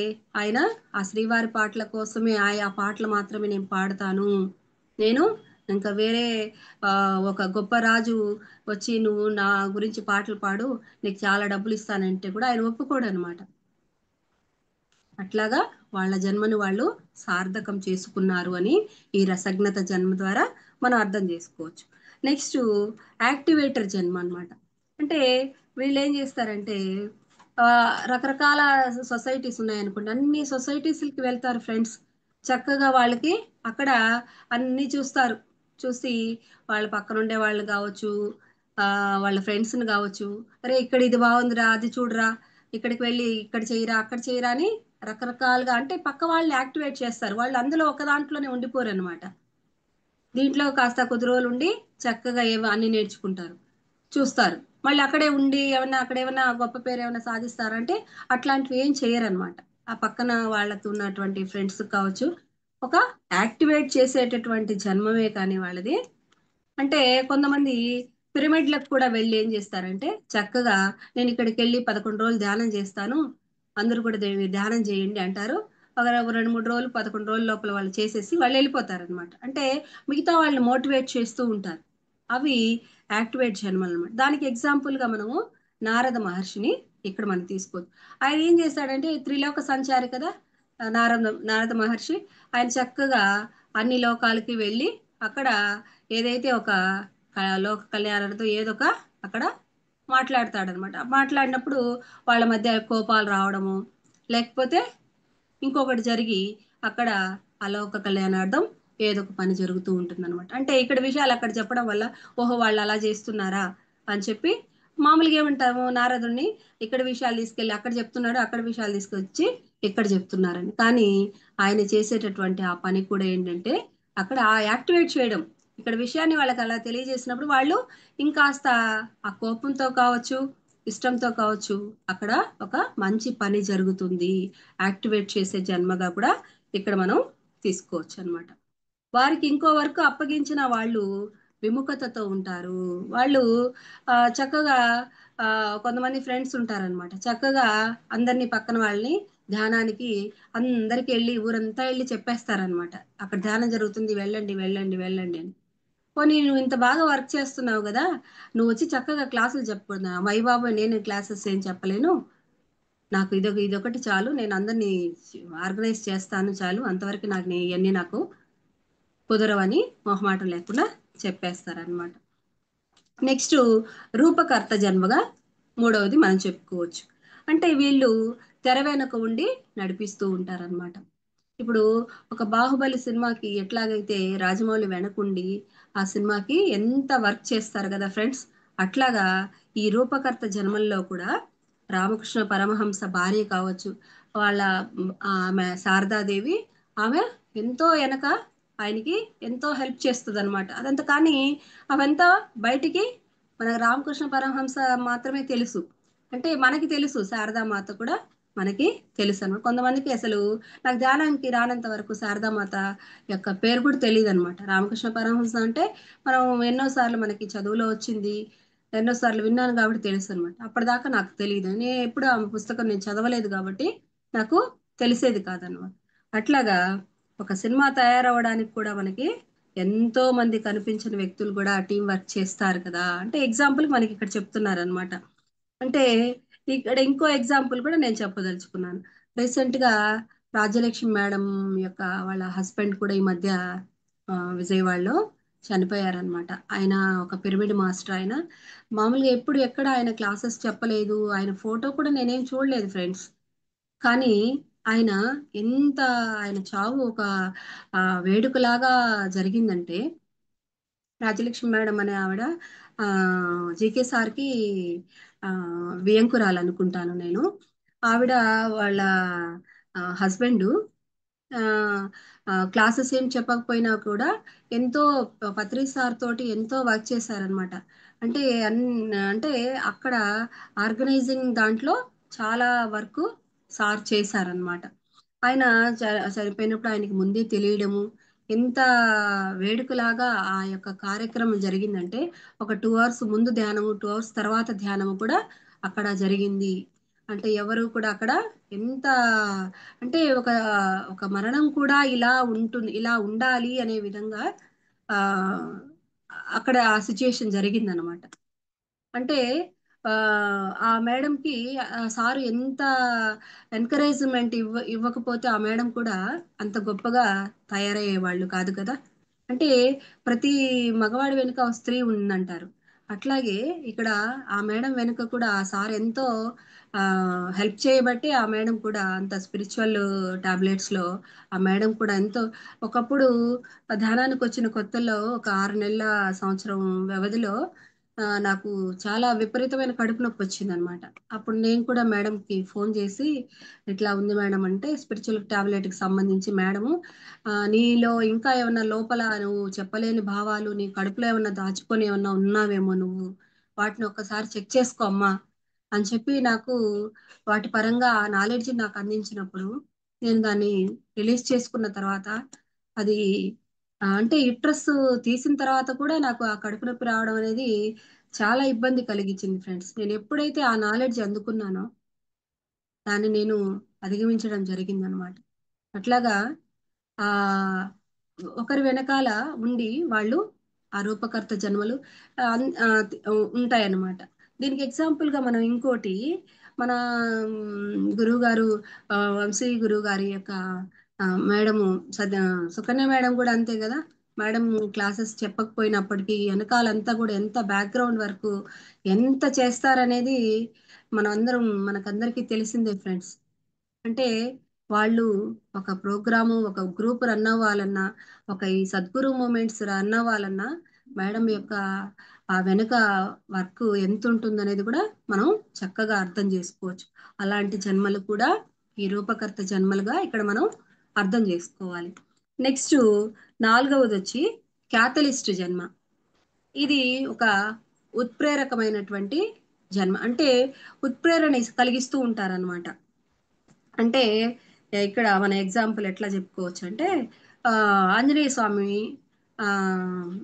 ఆయన ఆ శ్రీవారి పాటల కోసమే ఆ పాటలు మాత్రమే నేను పాడతాను, నేను ఇంకా వేరే ఆ, ఒక గొప్ప రాజు వచ్చి నువ్వు నా గురించి పాటలు పాడు, నీకు చాలా డబ్బులు ఇస్తానంటే కూడా ఆయన ఒప్పుకోడు అనమాట. అట్లాగా వాళ్ళ జన్మను వాళ్ళు సార్థకం చేసుకున్నారు అని ఈ రసజ్ఞత జన్మ ద్వారా మనం అర్థం చేసుకోవచ్చు. నెక్స్ట్ యాక్టివేటర్ జన్మ అన్నమాట. అంటే వీళ్ళు ఏం చేస్తారంటే ఆ, రకరకాల సొసైటీస్ ఉన్నాయనుకోండి, అన్ని సొసైటీస్కి వెళ్తారు ఫ్రెండ్స్. చక్కగా వాళ్ళకి అక్కడ అన్నీ చూస్తారు. చూసి వాళ్ళ పక్కన ఉండే వాళ్ళు కావచ్చు, ఆ, వాళ్ళ ఫ్రెండ్స్ని కావచ్చు, అరే ఇక్కడ ఇది బాగుందిరా, అది చూడరా, ఇక్కడికి వెళ్ళి ఇక్కడ చేయరా, అక్కడ చేయరా అని రకరకాలుగా, అంటే పక్క వాళ్ళని యాక్టివేట్ చేస్తారు. వాళ్ళు అందులో ఒక దాంట్లోనే ఉండిపోరు అనమాట. దీంట్లో కాస్త కొద్ది రోజులు ఉండి చక్కగా ఏవో అన్ని నేర్చుకుంటారు, చూస్తారు. మళ్ళీ అక్కడే ఉండి ఏమన్నా అక్కడ ఏమన్నా గొప్ప పేరు ఏమైనా సాధిస్తారంటే అట్లాంటివి ఏం చేయరనమాట. ఆ పక్కన వాళ్ళతో ఉన్నటువంటి ఫ్రెండ్స్ కావచ్చు, ఒక యాక్టివేట్ చేసేటటువంటి జన్మమే కానీ వాళ్ళది. అంటే కొంతమంది పిరమిడ్లకు కూడా వెళ్ళి ఏం చేస్తారంటే చక్కగా నేను ఇక్కడికి వెళ్ళి 11 రోజులు ధ్యానం చేస్తాను, అందరూ కూడా ధ్యానం చేయండి అంటారు. ఒక 2 3 రోజులు 11 రోజుల లోపల వాళ్ళు చేసేసి వాళ్ళు వెళ్ళిపోతారు అనమాట. అంటే మిగతా వాళ్ళని మోటివేట్ చేస్తూ ఉంటారు. అవి యాక్టివేట్ జన్మలు అనమాట. దానికి ఎగ్జాంపుల్గా మనము నారద మహర్షిని ఇక్కడ మనం తీసుకోవచ్చు. ఆయన ఏం చేశాడంటే త్రిలోక సంచారి కదా, నారద మహర్షి. ఆయన చక్కగా అన్ని లోకాలకి వెళ్ళి అక్కడ ఏదైతే ఒక లోక కళ్యాణంతో ఏదో ఒక అక్కడ మాట్లాడతాడనమాట. మాట్లాడినప్పుడు వాళ్ళ మధ్య కోపాలు రావడము, లేకపోతే ఇంకొకటి జరిగి అక్కడ అలోక కళ్యాణార్థం ఏదో ఒక పని జరుగుతూ ఉంటుందన్నమాట. అంటే ఇక్కడ విషయాలు అక్కడ చెప్పడం వల్ల ఓహో వాళ్ళు అలా చేస్తున్నారా అని చెప్పి మామూలుగా ఏమంటాము, నారదుడిని ఇక్కడ విషయాలు తీసుకెళ్ళి అక్కడ చెప్తున్నాడు, అక్కడ విషయాలు తీసుకొచ్చి ఇక్కడ చెప్తున్నారని. కానీ ఆయన చేసేటటువంటి ఆ పని కూడా ఏంటంటే అక్కడ ఆ యాక్టివేట్ చేయడం. ఇక్కడ విషయాన్ని వాళ్ళకి అలా తెలియజేసినప్పుడు వాళ్ళు ఇంకాస్త ఆ కోపంతో కావచ్చు, ఇష్టంతో కావచ్చు, అక్కడ ఒక మంచి పని జరుగుతుంది. యాక్టివేట్ చేసే జన్మగా కూడా ఇక్కడ మనం తీసుకోవచ్చు అనమాట. వారికి ఇంకో వర్క్ అప్పగించిన వాళ్ళు విముఖతతో ఉంటారు. వాళ్ళు చక్కగా కొంతమంది ఫ్రెండ్స్ ఉంటారనమాట. చక్కగా అందరినీ పక్కన వాళ్ళని ధ్యానానికి అందరికి వెళ్ళి ఊరంతా వెళ్ళి చెప్పేస్తారనమాట. అక్కడ ధ్యానం జరుగుతుంది, వెళ్ళండి వెళ్ళండి వెళ్ళండి అని. పోనీ నువ్వు ఇంత బాగా వర్క్ చేస్తున్నావు కదా, నువ్వు వచ్చి చక్కగా క్లాసులు చెప్పకూడదా? అయ్య బాబోయ్, నేను క్లాసెస్ ఏం చెప్పలేను, నాకు ఇదొకటి చాలు, నేను అందరినీ ఆర్గనైజ్ చేస్తాను చాలు, అంతవరకు నాకు ఇవన్నీ నాకు కుదరవని మొహమాటం లేకుండా చెప్పేస్తారనమాట. నెక్స్ట్ రూపకర్త జన్మగా మూడవది మనం చెప్పుకోవచ్చు. అంటే వీళ్ళు తెర వెనక ఉండి నడిపిస్తూ ఉంటారనమాట. ఇప్పుడు ఒక బాహుబలి సినిమాకి ఎట్లాగైతే రాజమౌళి వెనకుండి ఆ సినిమాకి ఎంత వర్క్ చేస్తారు కదా ఫ్రెండ్స్, అట్లాగా ఈ రూపకర్త జన్మల్లో కూడా రామకృష్ణ పరమహంస భార్య కావచ్చు, వాళ్ళ ఆమె శారదాదేవి, ఆమె ఎంతో వెనక ఆయనకి ఎంతో హెల్ప్ చేస్తుంది అనమాట. అదంతా కానీ అవంతా బయటికి మన రామకృష్ణ పరమహంస మాత్రమే తెలుసు. అంటే మనకి తెలుసు శారదామాత కూడా మనకి తెలుసు అనమాట. కొంతమందికి అసలు నాకు ధ్యానానికి రానంత వరకు శారదామాత యొక్క పేరు కూడా తెలియదు అనమాట. రామకృష్ణ పరమహంస అంటే మనం ఎన్నోసార్లు మనకి చదువులో వచ్చింది, ఎన్నోసార్లు విన్నాను కాబట్టి తెలుసు అనమాట. అప్పటిదాకా నాకు తెలియదు, నేను ఎప్పుడు ఆ పుస్తకం నేను చదవలేదు కాబట్టి నాకు తెలిసేది కాదనమాట. అట్లాగా ఒక సినిమా తయారవడానికి కూడా మనకి ఎంతో మంది కనిపించిన వ్యక్తులు కూడా టీం వర్క్ చేస్తారు కదా. అంటే ఎగ్జాంపుల్ మనకి ఇక్కడ చెప్తున్నారు అనమాట. అంటే ఇక్కడ ఇంకో ఎగ్జాంపుల్ కూడా నేను చెప్పదలుచుకున్నాను. రీసెంట్గా రాజ్యలక్ష్మి మేడం యొక్క వాళ్ళ హస్బెండ్ కూడా ఈ మధ్య విజయవాడలో చనిపోయారనమాట. ఆయన ఒక పిరమిడ్ మాస్టర్. ఆయన మామూలుగా ఎప్పుడు ఎక్కడ ఆయన క్లాసెస్ చెప్పలేదు, ఆయన ఫోటో కూడా నేనేం చూడలేదు ఫ్రెండ్స్. కానీ ఆయన ఎంత, ఆయన చావు ఒక వేడుకలాగా జరిగిందంటే, రాజలక్ష్మి మేడం అనే ఆవిడ జీకే సార్కి ఆ, వియంకురాలు అనుకుంటాను నేను. ఆవిడ వాళ్ళ హస్బెండ్ క్లాసెస్ ఏం చెప్పకపోయినా కూడా ఎంతో పత్రి సార్ తోటి ఎంతో వర్క్ చేశారనమాట. అంటే అంటే అక్కడ ఆర్గనైజింగ్ దాంట్లో చాలా వర్క్ సార్ చేశారనమాట. ఆయన చనిపోయినప్పుడు ఆయనకి ముందే తెలియడము, ఎంత వేడుకలాగా ఆ యొక్క కార్యక్రమం జరిగిందంటే ఒక 2 అవర్స్ ముందు ధ్యానము, 2 అవర్స్ తర్వాత ధ్యానము కూడా అక్కడ జరిగింది అంటే ఎవరు కూడా అక్కడ ఎంత అంటే ఒక మరణం కూడా ఇలా ఉంటుంది, ఇలా ఉండాలి అనే విధంగా ఆ అక్కడ ఆ సిచ్యుయేషన్ జరిగిందనమాట. అంటే ఆ ఆ మేడంకి ఆ సారు ఎంత ఎంకరేజ్మెంట్ ఇవ్వకపోతే ఆ మేడం కూడా అంత గొప్పగా తయారయ్యేవాళ్ళు కాదు కదా. అంటే ప్రతి మగవాడి వెనుక ఒక స్త్రీ ఉందంటారు. అట్లాగే ఇక్కడ ఆ మేడం వెనుక కూడా ఆ సార్ ఎంతో హెల్ప్ చేయబట్టి ఆ మేడం కూడా అంత స్పిరిచువల్ టాబ్లెట్స్లో ఆ మేడం కూడా ఎంతో ఒకప్పుడు ధ్యానానికి వచ్చిన కొత్తల్లో ఒక 6 నెలల సంవత్సరం వ్యవధిలో నాకు చాలా విపరీతమైన కడుపు నొప్పి వచ్చిందనమాట. అప్పుడు నేను కూడా మేడంకి ఫోన్ చేసి ఇట్లా ఉంది మేడం అంటే స్పిరిచువల్ టాబ్లెట్కి సంబంధించి మేడము నీలో ఇంకా ఏమన్నా లోపల నువ్వు చెప్పలేని భావాలు నీ కడుపులో ఏమన్నా దాచుకొని ఏమన్నా ఉన్నావేమో నువ్వు వాటిని ఒక్కసారి చెక్ చేసుకో అమ్మా అని చెప్పి నాకు వాటి పరంగా ఆ నాలెడ్జ్ నాకు అందించినప్పుడు నేను దాన్ని రిలీజ్ చేసుకున్న తర్వాత అది అంటే యుట్రస్ తీసిన తర్వాత కూడా నాకు ఆ కడుపు నొప్పి రావడం అనేది చాలా ఇబ్బంది కలిగించింది ఫ్రెండ్స్. నేను ఎప్పుడైతే ఆ నాలెడ్జ్ అందుకున్నానో దాన్ని నేను అధిగమించడం జరిగిందనమాట. అట్లాగా ఆ ఒకరి వెనకాల ఉండి వాళ్ళు ఆ రూపకర్త జన్మలు ఉంటాయన్నమాట. దీనికి ఎగ్జాంపుల్గా మనం ఇంకోటి మన గురువు గారు వంశీ గురువు గారి యొక్క మేడము సద సుకన్య మేడం కూడా అంతే కదా. మేడం క్లాసెస్ చెప్పకపోయినప్పటికీ వెనకాలంతా కూడా ఎంత బ్యాక్గ్రౌండ్ వర్క్ ఎంత చేస్తారనేది మనం అందరం మనకందరికీ తెలిసిందే ఫ్రెండ్స్. అంటే వాళ్ళు ఒక ప్రోగ్రాము ఒక గ్రూప్ రన్ అవ్వాలన్నా ఒక ఈ సద్గురు మూమెంట్స్ రన్ అవ్వాలన్నా మేడం యొక్క ఆ వెనుక వర్క్ ఎంత ఉంటుందనేది కూడా మనం చక్కగా అర్థం చేసుకోవచ్చు. అలాంటి జన్మలు కూడా ఈ రూపకర్త జన్మలుగా ఇక్కడ మనం అర్థం చేసుకోవాలి. నెక్స్ట్ 4వది వచ్చి క్యాథలిస్ట్ జన్మ. ఇది ఒక ఉత్ప్రేరకమైనటువంటి జన్మ. అంటే ఉత్ప్రేరణ కలిగిస్తూ ఉంటారనమాట. అంటే ఇక్కడ మన ఎగ్జాంపుల్ ఎట్లా చెప్పుకోవచ్చు అంటే ఆ, ఆంజనేయ స్వామి ఆ,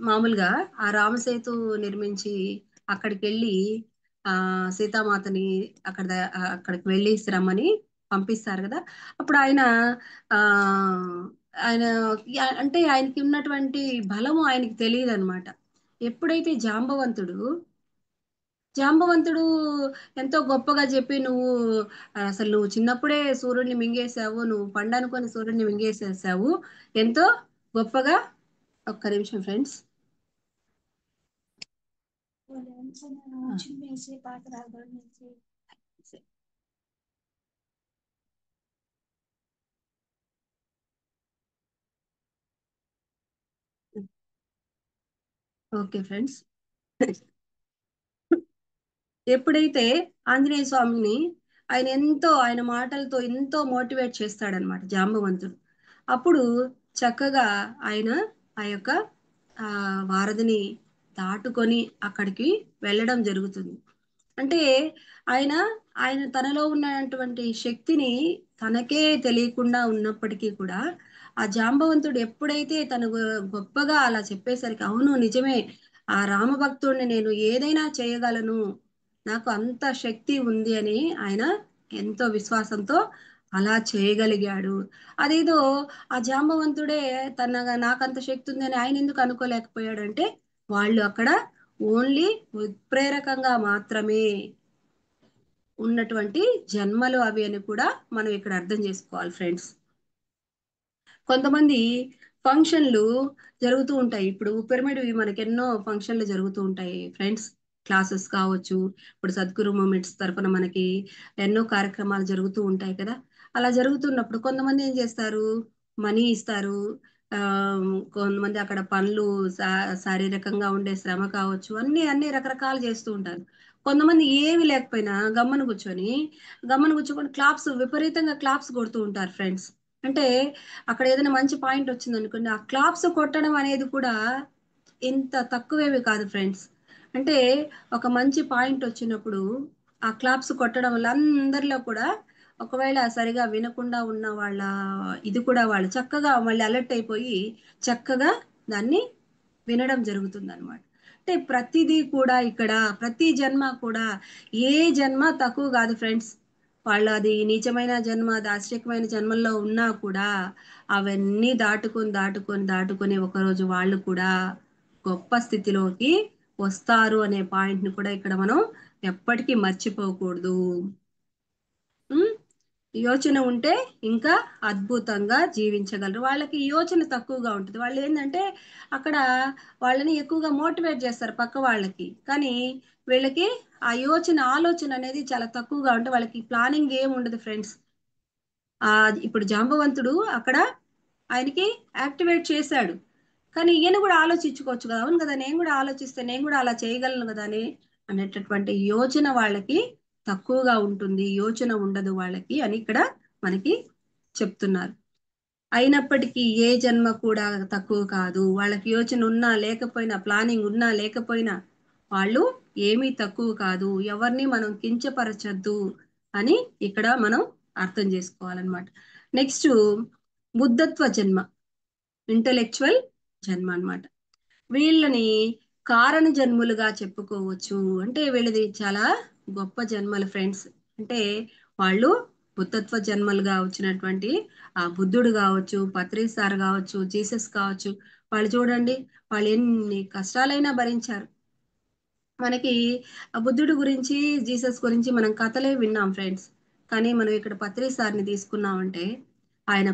మామూలుగా ఆ రామసేతు నిర్మించి అక్కడికి వెళ్ళి ఆ సీతామాతని అక్కడికి వెళ్ళేసి రమ్మని పంపిస్తారు కదా. అప్పుడు ఆయన ఆ ఆయన అంటే ఆయనకి ఉన్నటువంటి బలము ఆయనకి తెలియదు అనమాట. ఎప్పుడైతే జాంబవంతుడు ఎంతో గొప్పగా చెప్పి నువ్వు అసలు నువ్వు చిన్నప్పుడే సూర్యుడిని మింగేశావు, నువ్వు పండనుకొని సూర్యుడిని మింగేసేసావు ఎంతో గొప్పగా. ఒక్క నిమిషం ఫ్రెండ్స్. Okay friends. ఎప్పుడైతే ఆంజనేయ స్వామిని ఆయన మాటలతో ఎంతో మోటివేట్ చేస్తాడనమాట జాంబవంతుడు. అప్పుడు చక్కగా ఆయన ఆ యొక్క ఆ వారధిని దాటుకొని అక్కడికి వెళ్ళడం జరుగుతుంది. అంటే ఆయన ఆయన తనలో ఉన్నటువంటి శక్తిని తనకే తెలియకుండా ఉన్నప్పటికీ కూడా ఆ జాంబవంతుడు ఎప్పుడైతే తను గొప్పగా అలా చెప్పేసరికి అవును నిజమే, ఆ రామభక్తుడిని నేను ఏదైనా చేయగలను, నాకు అంత శక్తి ఉంది అని ఆయన ఎంతో విశ్వాసంతో అలా చేయగలిగాడు. అదేదో ఆ జాంబవంతుడే నాకంత శక్తి ఉందని ఆయన ఎందుకు అనుకోలేకపోయాడంటే వాళ్ళు అక్కడ ఓన్లీ ఉత్ప్రేరకంగా మాత్రమే ఉన్నటువంటి జన్మలు అవి అని కూడా మనం ఇక్కడ అర్థం చేసుకోవాలి ఫ్రెండ్స్. కొంతమంది ఫంక్షన్లు జరుగుతూ ఉంటాయి. ఇప్పుడు పిరమిడ్ మనకి ఎన్నో ఫంక్షన్లు జరుగుతూ ఉంటాయి ఫ్రెండ్స్. క్లాసెస్ కావచ్చు, ఇప్పుడు సద్గురు మూమెంట్స్ తరపున మనకి ఎన్నో కార్యక్రమాలు జరుగుతూ ఉంటాయి కదా. అలా జరుగుతున్నప్పుడు కొంతమంది ఏం చేస్తారు, మనీ ఇస్తారు. ఆ కొంతమంది అక్కడ పనులు శారీరకంగా ఉండే శ్రమ కావచ్చు, అన్ని అన్ని రకరకాలు చేస్తూ ఉంటారు. కొంతమంది ఏమి లేకపోయినా గమ్మన కూర్చొని క్లాప్స్ విపరీతంగా క్లాప్స్ కొడుతూ ఉంటారు ఫ్రెండ్స్. అంటే అక్కడ ఏదైనా మంచి పాయింట్ వచ్చింది అనుకోండి, ఆ క్లాప్స్ కొట్టడం అనేది కూడా ఇంత తక్కువేవి కాదు ఫ్రెండ్స్. అంటే ఒక మంచి పాయింట్ వచ్చినప్పుడు ఆ క్లాప్స్ కొట్టడం వల్ల అందరిలో కూడా ఒకవేళ సరిగా వినకుండా ఉన్న వాళ్ళ ఇది కూడా వాళ్ళు చక్కగా మళ్ళీ అలర్ట్ అయిపోయి చక్కగా దాన్ని వినడం జరుగుతుంది అనమాట. అంటే ప్రతిదీ కూడా ఇక్కడ ప్రతి జన్మ కూడా ఏ జన్మ తక్కువ కాదు ఫ్రెండ్స్. వాళ్ళు అది నీచమైన జన్మ, దాశ్రికమైన జన్మల్లో ఉన్నా కూడా అవన్నీ దాటుకొని ఒకరోజు వాళ్ళు కూడా గొప్ప స్థితిలోకి వస్తారు అనే పాయింట్ని కూడా ఇక్కడ మనం ఎప్పటికీ మర్చిపోకూడదు. ఉమ్, యోచన ఉంటే ఇంకా అద్భుతంగా జీవించగలరు. వాళ్ళకి యోచన తక్కువగా ఉంటుంది. వాళ్ళు ఏంటంటే అక్కడ వాళ్ళని ఎక్కువగా మోటివేట్ చేస్తారు పక్క వాళ్ళకి, కానీ వీళ్ళకి ఆ ఆలోచన అనేది చాలా తక్కువగా ఉంటే వాళ్ళకి ప్లానింగ్ ఏం ఉండదు ఫ్రెండ్స్. ఆ ఇప్పుడు జాంబవంతుడు అక్కడ ఆయనకి యాక్టివేట్ చేశాడు, కానీ ఈయన కూడా ఆలోచించుకోవచ్చు కదా, అవును కదా, నేను కూడా ఆలోచిస్తే నేను కూడా అలా చేయగలను కదా అని అనేటటువంటి యోచన వాళ్ళకి తక్కువగా ఉంటుంది, యోచన ఉండదు వాళ్ళకి అని ఇక్కడ మనకి చెప్తున్నారు. అయినప్పటికీ ఏ జన్మ కూడా తక్కువ కాదు. వాళ్ళకి యోచన ఉన్నా లేకపోయినా, ప్లానింగ్ ఉన్నా లేకపోయినా వాళ్ళు ఏమీ తక్కువ కాదు. ఎవరిని మనం కించపరచద్దు అని ఇక్కడ మనం అర్థం చేసుకోవాలన్నమాట. నెక్స్ట్ బుద్ధత్వ జన్మ, ఇంటలెక్చువల్ జన్మ అన్నమాట. వీళ్ళని కారణ జన్ములుగా చెప్పుకోవచ్చు. అంటే వీళ్ళది చాలా గొప్ప జన్మలు ఫ్రెండ్స్. అంటే వాళ్ళు బుద్ధత్వ జన్మలుగా వచ్చినటువంటి ఆ బుద్ధుడు కావచ్చు, పత్రి సార్ కావచ్చు, జీసస్ కావచ్చు, వాళ్ళు చూడండి, వాళ్ళు ఎన్ని కష్టాలైనా భరించారు. మనకి ఆ బుద్ధుడి గురించి, జీసస్ గురించి మనం కథలే విన్నాం ఫ్రెండ్స్. కానీ మనం ఇక్కడ పత్రి సార్ని తీసుకున్నామంటే ఆయన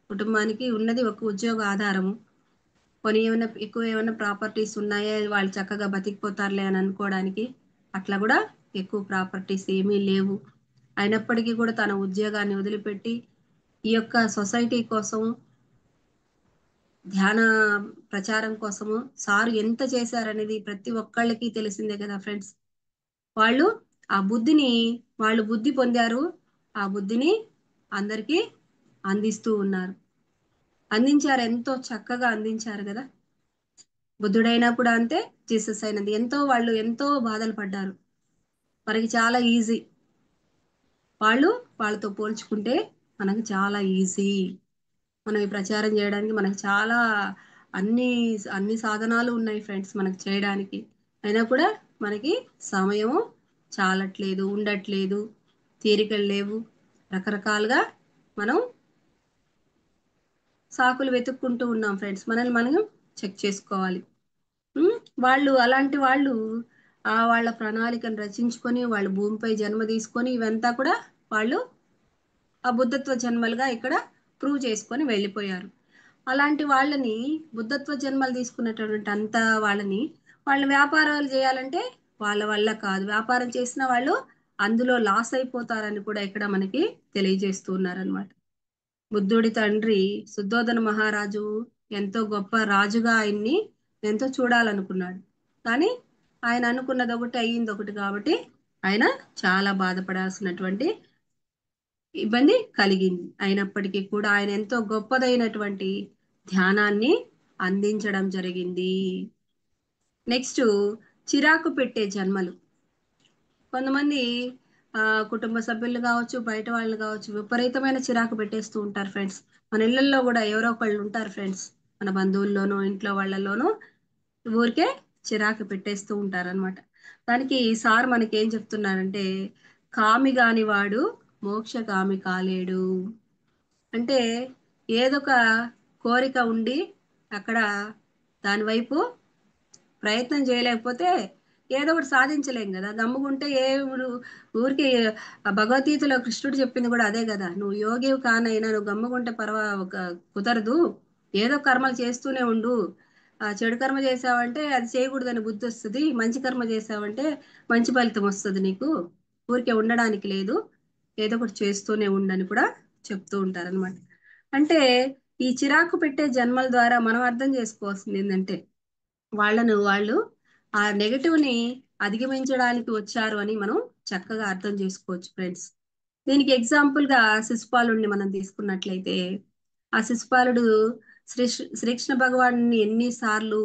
కుటుంబానికి ఉన్నది ఒక ఉద్యోగ ఆధారము. పోనీ ఏమైనా ఎక్కువ ఏమైనా ప్రాపర్టీస్ ఉన్నాయా, వాళ్ళు చక్కగా బతికిపోతారులే అని అనుకోవడానికి అట్లా కూడా ఎక్కువ ప్రాపర్టీస్ ఏమీ లేవు. అయినప్పటికీ కూడా తన ఉద్యోగాన్ని వదిలిపెట్టి ఈ యొక్క సొసైటీ కోసం, ధ్యాన ప్రచారం కోసము సారు ఎంత చేశారనేది ప్రతి ఒక్కళ్ళకి తెలిసిందే కదా ఫ్రెండ్స్. వాళ్ళు ఆ బుద్ధిని, వాళ్ళు బుద్ధి పొందారు, ఆ బుద్ధిని అందరికీ అందిస్తూ ఉన్నారు. అందించారు, ఎంతో చక్కగా అందించారు కదా. బుద్ధుడైనా కూడా అంతే, జీసస్ అయినది ఎంతో, వాళ్ళు ఎంతో బాధలు పడ్డారు. మనకి చాలా ఈజీ, వాళ్ళు వాళ్ళతో పోల్చుకుంటే మనకు చాలా ఈజీ. మనం ఈ ప్రచారం చేయడానికి మనకు చాలా అన్ని అన్ని సాధనాలు ఉన్నాయి ఫ్రెండ్స్ మనకు చేయడానికి. అయినా కూడా మనకి సమయము చాలట్లేదు, ఉండట్లేదు, తీరికలు లేవు. రకరకాలుగా మనం సాకులు వెతుక్కుంటూ ఉన్నాం ఫ్రెండ్స్. మనల్ని మనం చెక్ చేసుకోవాలి. ఉమ్, వాళ్ళు అలాంటి వాళ్ళు వాళ్ళ ప్రణాళికను రచించుకొని వాళ్ళు భూమిపై జన్మ తీసుకొని ఇవంతా కూడా వాళ్ళు ఆ బుద్ధత్వ జన్మలుగా ఇక్కడ ప్రూవ్ చేసుకొని వెళ్ళిపోయారు. అలాంటి వాళ్ళని, బుద్ధత్వ జన్మలు తీసుకున్నటువంటి అంత వాళ్ళని, వాళ్ళు వ్యాపారాలు చేయాలంటే వాళ్ళ వల్ల కాదు. వ్యాపారం చేసిన వాళ్ళు అందులో లాస్ అయిపోతారని కూడా ఇక్కడ మనకి తెలియజేస్తూ ఉన్నారనమాట. బుద్ధుడి తండ్రి శుద్ధోదన మహారాజు ఎంతో గొప్ప రాజుగా ఆయన్ని ఎంతో చూడాలనుకున్నాడు, కానీ ఆయన అనుకున్నది ఒకటి అయ్యింది ఒకటి కాబట్టి ఆయన చాలా బాధపడాల్సినటువంటి ఇబ్బంది కలిగింది. అయినప్పటికీ కూడా ఆయన ఎంతో గొప్పదైనటువంటి ధ్యానాన్ని అందించడం జరిగింది. నెక్స్ట్ చిరాకు పెట్టే జన్మలు. కొంతమంది కుటుంబ సభ్యులు కావచ్చు, బయట వాళ్ళు కావచ్చు, విపరీతమైన చిరాకు పెట్టేస్తూ ఉంటారు ఫ్రెండ్స్. మన ఇళ్లలో కూడా ఎవరో ఒకళ్ళు ఉంటారు ఫ్రెండ్స్, మన బంధువుల్లోనూ ఇంట్లో వాళ్ళలోనూ ఊరికే చిరాకు పెట్టేస్తూ ఉంటారనమాట. దానికి సార్ మనకి ఏం చెప్తున్నారంటే, కామి కాని వాడు మోక్షగామి కాలేడు. అంటే ఏదొక కోరిక ఉండి అక్కడ దాని వైపు ప్రయత్నం చేయలేకపోతే ఏదో ఒకటి సాధించలేం కదా. గమ్ముకుంటే ఊరికి భగవద్గీతలో కృష్ణుడు చెప్పింది కూడా అదే కదా, నువ్వు యోగివి కానైనా నువ్వు గమ్ముకుంటే కుదరదు, ఏదో కర్మలు చేస్తూనే ఉండు. చెడు కర్మ చేసావంటే అది చేయకూడదని బుద్ధి వస్తుంది, మంచి కర్మ చేసావంటే మంచి ఫలితం వస్తుంది నీకు, ఊరికే ఉండడానికి లేదు, ఏదో ఒకటి చేస్తూనే ఉండని కూడా చెప్తూ ఉంటారనమాట. అంటే ఈ చిరాకు పెట్టే జన్మల ద్వారా మనం అర్థం చేసుకోవాల్సింది ఏంటంటే, వాళ్ళు ఆ నెగటివ్ ని అధిగమించడానికి వచ్చారు అని మనం చక్కగా అర్థం చేసుకోవచ్చు ఫ్రెండ్స్. దీనికి ఎగ్జాంపుల్ గా శిశుపాలుడిని మనం తీసుకున్నట్లయితే, ఆ శిశుపాలుడు శ్రీకృష్ణ భగవాన్ని ఎన్నిసార్లు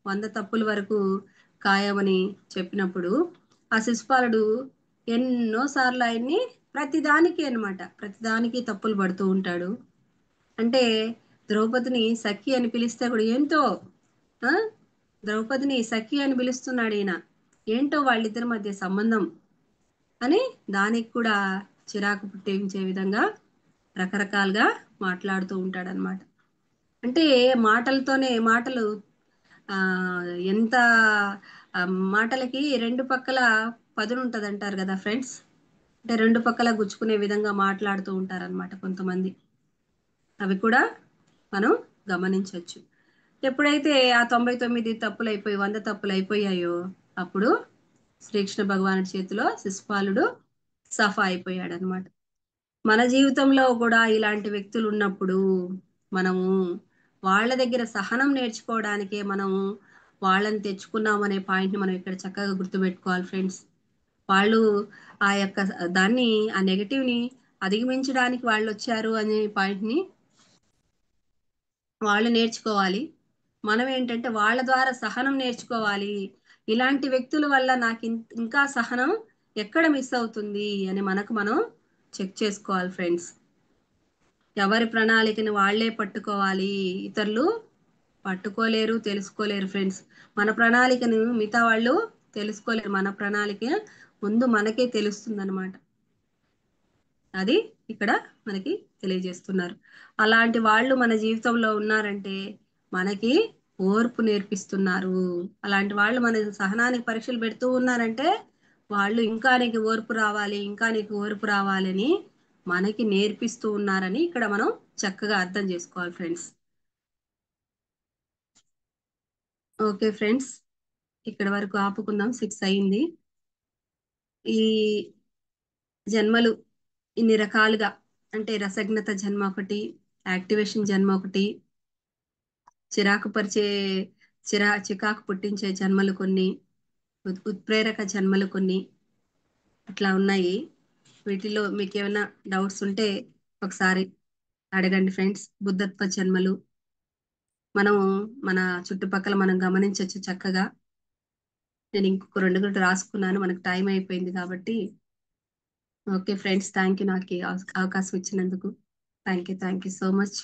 100 తప్పుల వరకు కాయమని చెప్పినప్పుడు ఆ శిశుపాలుడు ఎన్నో సార్లు ఆయన్ని ప్రతిదానికి అన్నమాట, ప్రతిదానికి తప్పులు పడుతూ ఉంటాడు. అంటే ద్రౌపదిని సఖి అని పిలిస్తే కూడా ఎంతో ద్రౌపదిని సఖి అని పిలుస్తున్నాడు ఈయన. ఏంటో వాళ్ళిద్దరి మధ్య సంబంధం అని దానికి కూడా చిరాకు పుట్టించే విధంగా రకరకాలుగా మాట్లాడుతూ ఉంటాడనమాట. అంటే మాటలతోనే మాటలు ఆ ఎంత ఆ, మాటలకి రెండు పక్కల పదును ఉంటది అంటారు కదా ఫ్రెండ్స్. అంటే రెండు పక్కల గుచ్చుకునే విధంగా మాట్లాడుతూ ఉంటారన్నమాట కొంతమంది. అవి కూడా మనం గమనించవచ్చు. ఎప్పుడైతే ఆ 99 తప్పులు అయిపోయి 100 తప్పులు అయిపోయాయో అప్పుడు శ్రీకృష్ణ భగవానుడి చేతిలో శిశుపాలుడు సఫా అయిపోయాడు అనమాట. మన జీవితంలో కూడా ఇలాంటి వ్యక్తులు ఉన్నప్పుడు మనము వాళ్ళ దగ్గర సహనం నేర్చుకోవడానికే మనము వాళ్ళని తెచ్చుకున్నాం అనే పాయింట్ని మనం ఇక్కడ చక్కగా గుర్తుపెట్టుకోవాలి ఫ్రెండ్స్. వాళ్ళు ఆ యొక్క దాన్ని ఆ నెగటివ్ని అధిగమించడానికి వాళ్ళు వచ్చారు అనే పాయింట్ని వాళ్ళు నేర్చుకోవాలి. మనం ఏంటంటే వాళ్ళ ద్వారా సహనం నేర్చుకోవాలి. ఇలాంటి వ్యక్తుల వల్ల నాకు ఇంకా సహనం ఎక్కడ మిస్ అవుతుంది అని మనకు మనం చెక్ చేసుకోవాలి ఫ్రెండ్స్. ఎవరి ప్రణాళికని వాళ్ళే పట్టుకోవాలి. ఇతరులు పట్టుకోలేరు, తెలుసుకోలేరు ఫ్రెండ్స్. మన ప్రణాళికను మిగతా వాళ్ళు తెలుసుకోలేరు. మన ప్రణాళిక ముందు మనకే తెలుస్తుందన్నమాట. అది ఇక్కడ మనకి తెలియజేస్తున్నారు. అలాంటి వాళ్ళు మన జీవితంలో ఉన్నారంటే మనకి ఓర్పు నేర్పిస్తున్నారు. అలాంటి వాళ్ళు మన సహనానికి పరీక్షలు పెడుతూ ఉన్నారంటే వాళ్ళు ఇంకా నీకు ఓర్పు రావాలి, ఇంకా నీకు ఓర్పు రావాలి అని మనకి నేర్పిస్తూ ఉన్నారని ఇక్కడ మనం చక్కగా అర్థం చేసుకోవాలి ఫ్రెండ్స్. ఓకే ఫ్రెండ్స్, ఇక్కడ వరకు ఆపుకుందాం. 6 అయింది. ఈ జన్మలు ఇన్ని రకాలుగా, అంటే రసజ్ఞత జన్మ ఒకటి, యాక్టివేషన్ జన్మ ఒకటి, చిరాకు పరిచే చికాకు పుట్టించే జన్మలు కొన్ని, ఉత్ప్రేరక జన్మలు కొన్ని అట్లా ఉన్నాయి. వీటిలో మీకు ఏమైనా డౌట్స్ ఉంటే ఒకసారి అడగండి ఫ్రెండ్స్. బుద్ధత్వ జన్మలు మనం మన చుట్టుపక్కల మనం గమనించవచ్చు చక్కగా. నేను ఇంకొక 2 గంటలు రాసుకున్నాను, మనకు టైం అయిపోయింది కాబట్టి. ఓకే ఫ్రెండ్స్, థ్యాంక్ యూ నాకు ఈ అవకాశం ఇచ్చినందుకు. Thank you so much.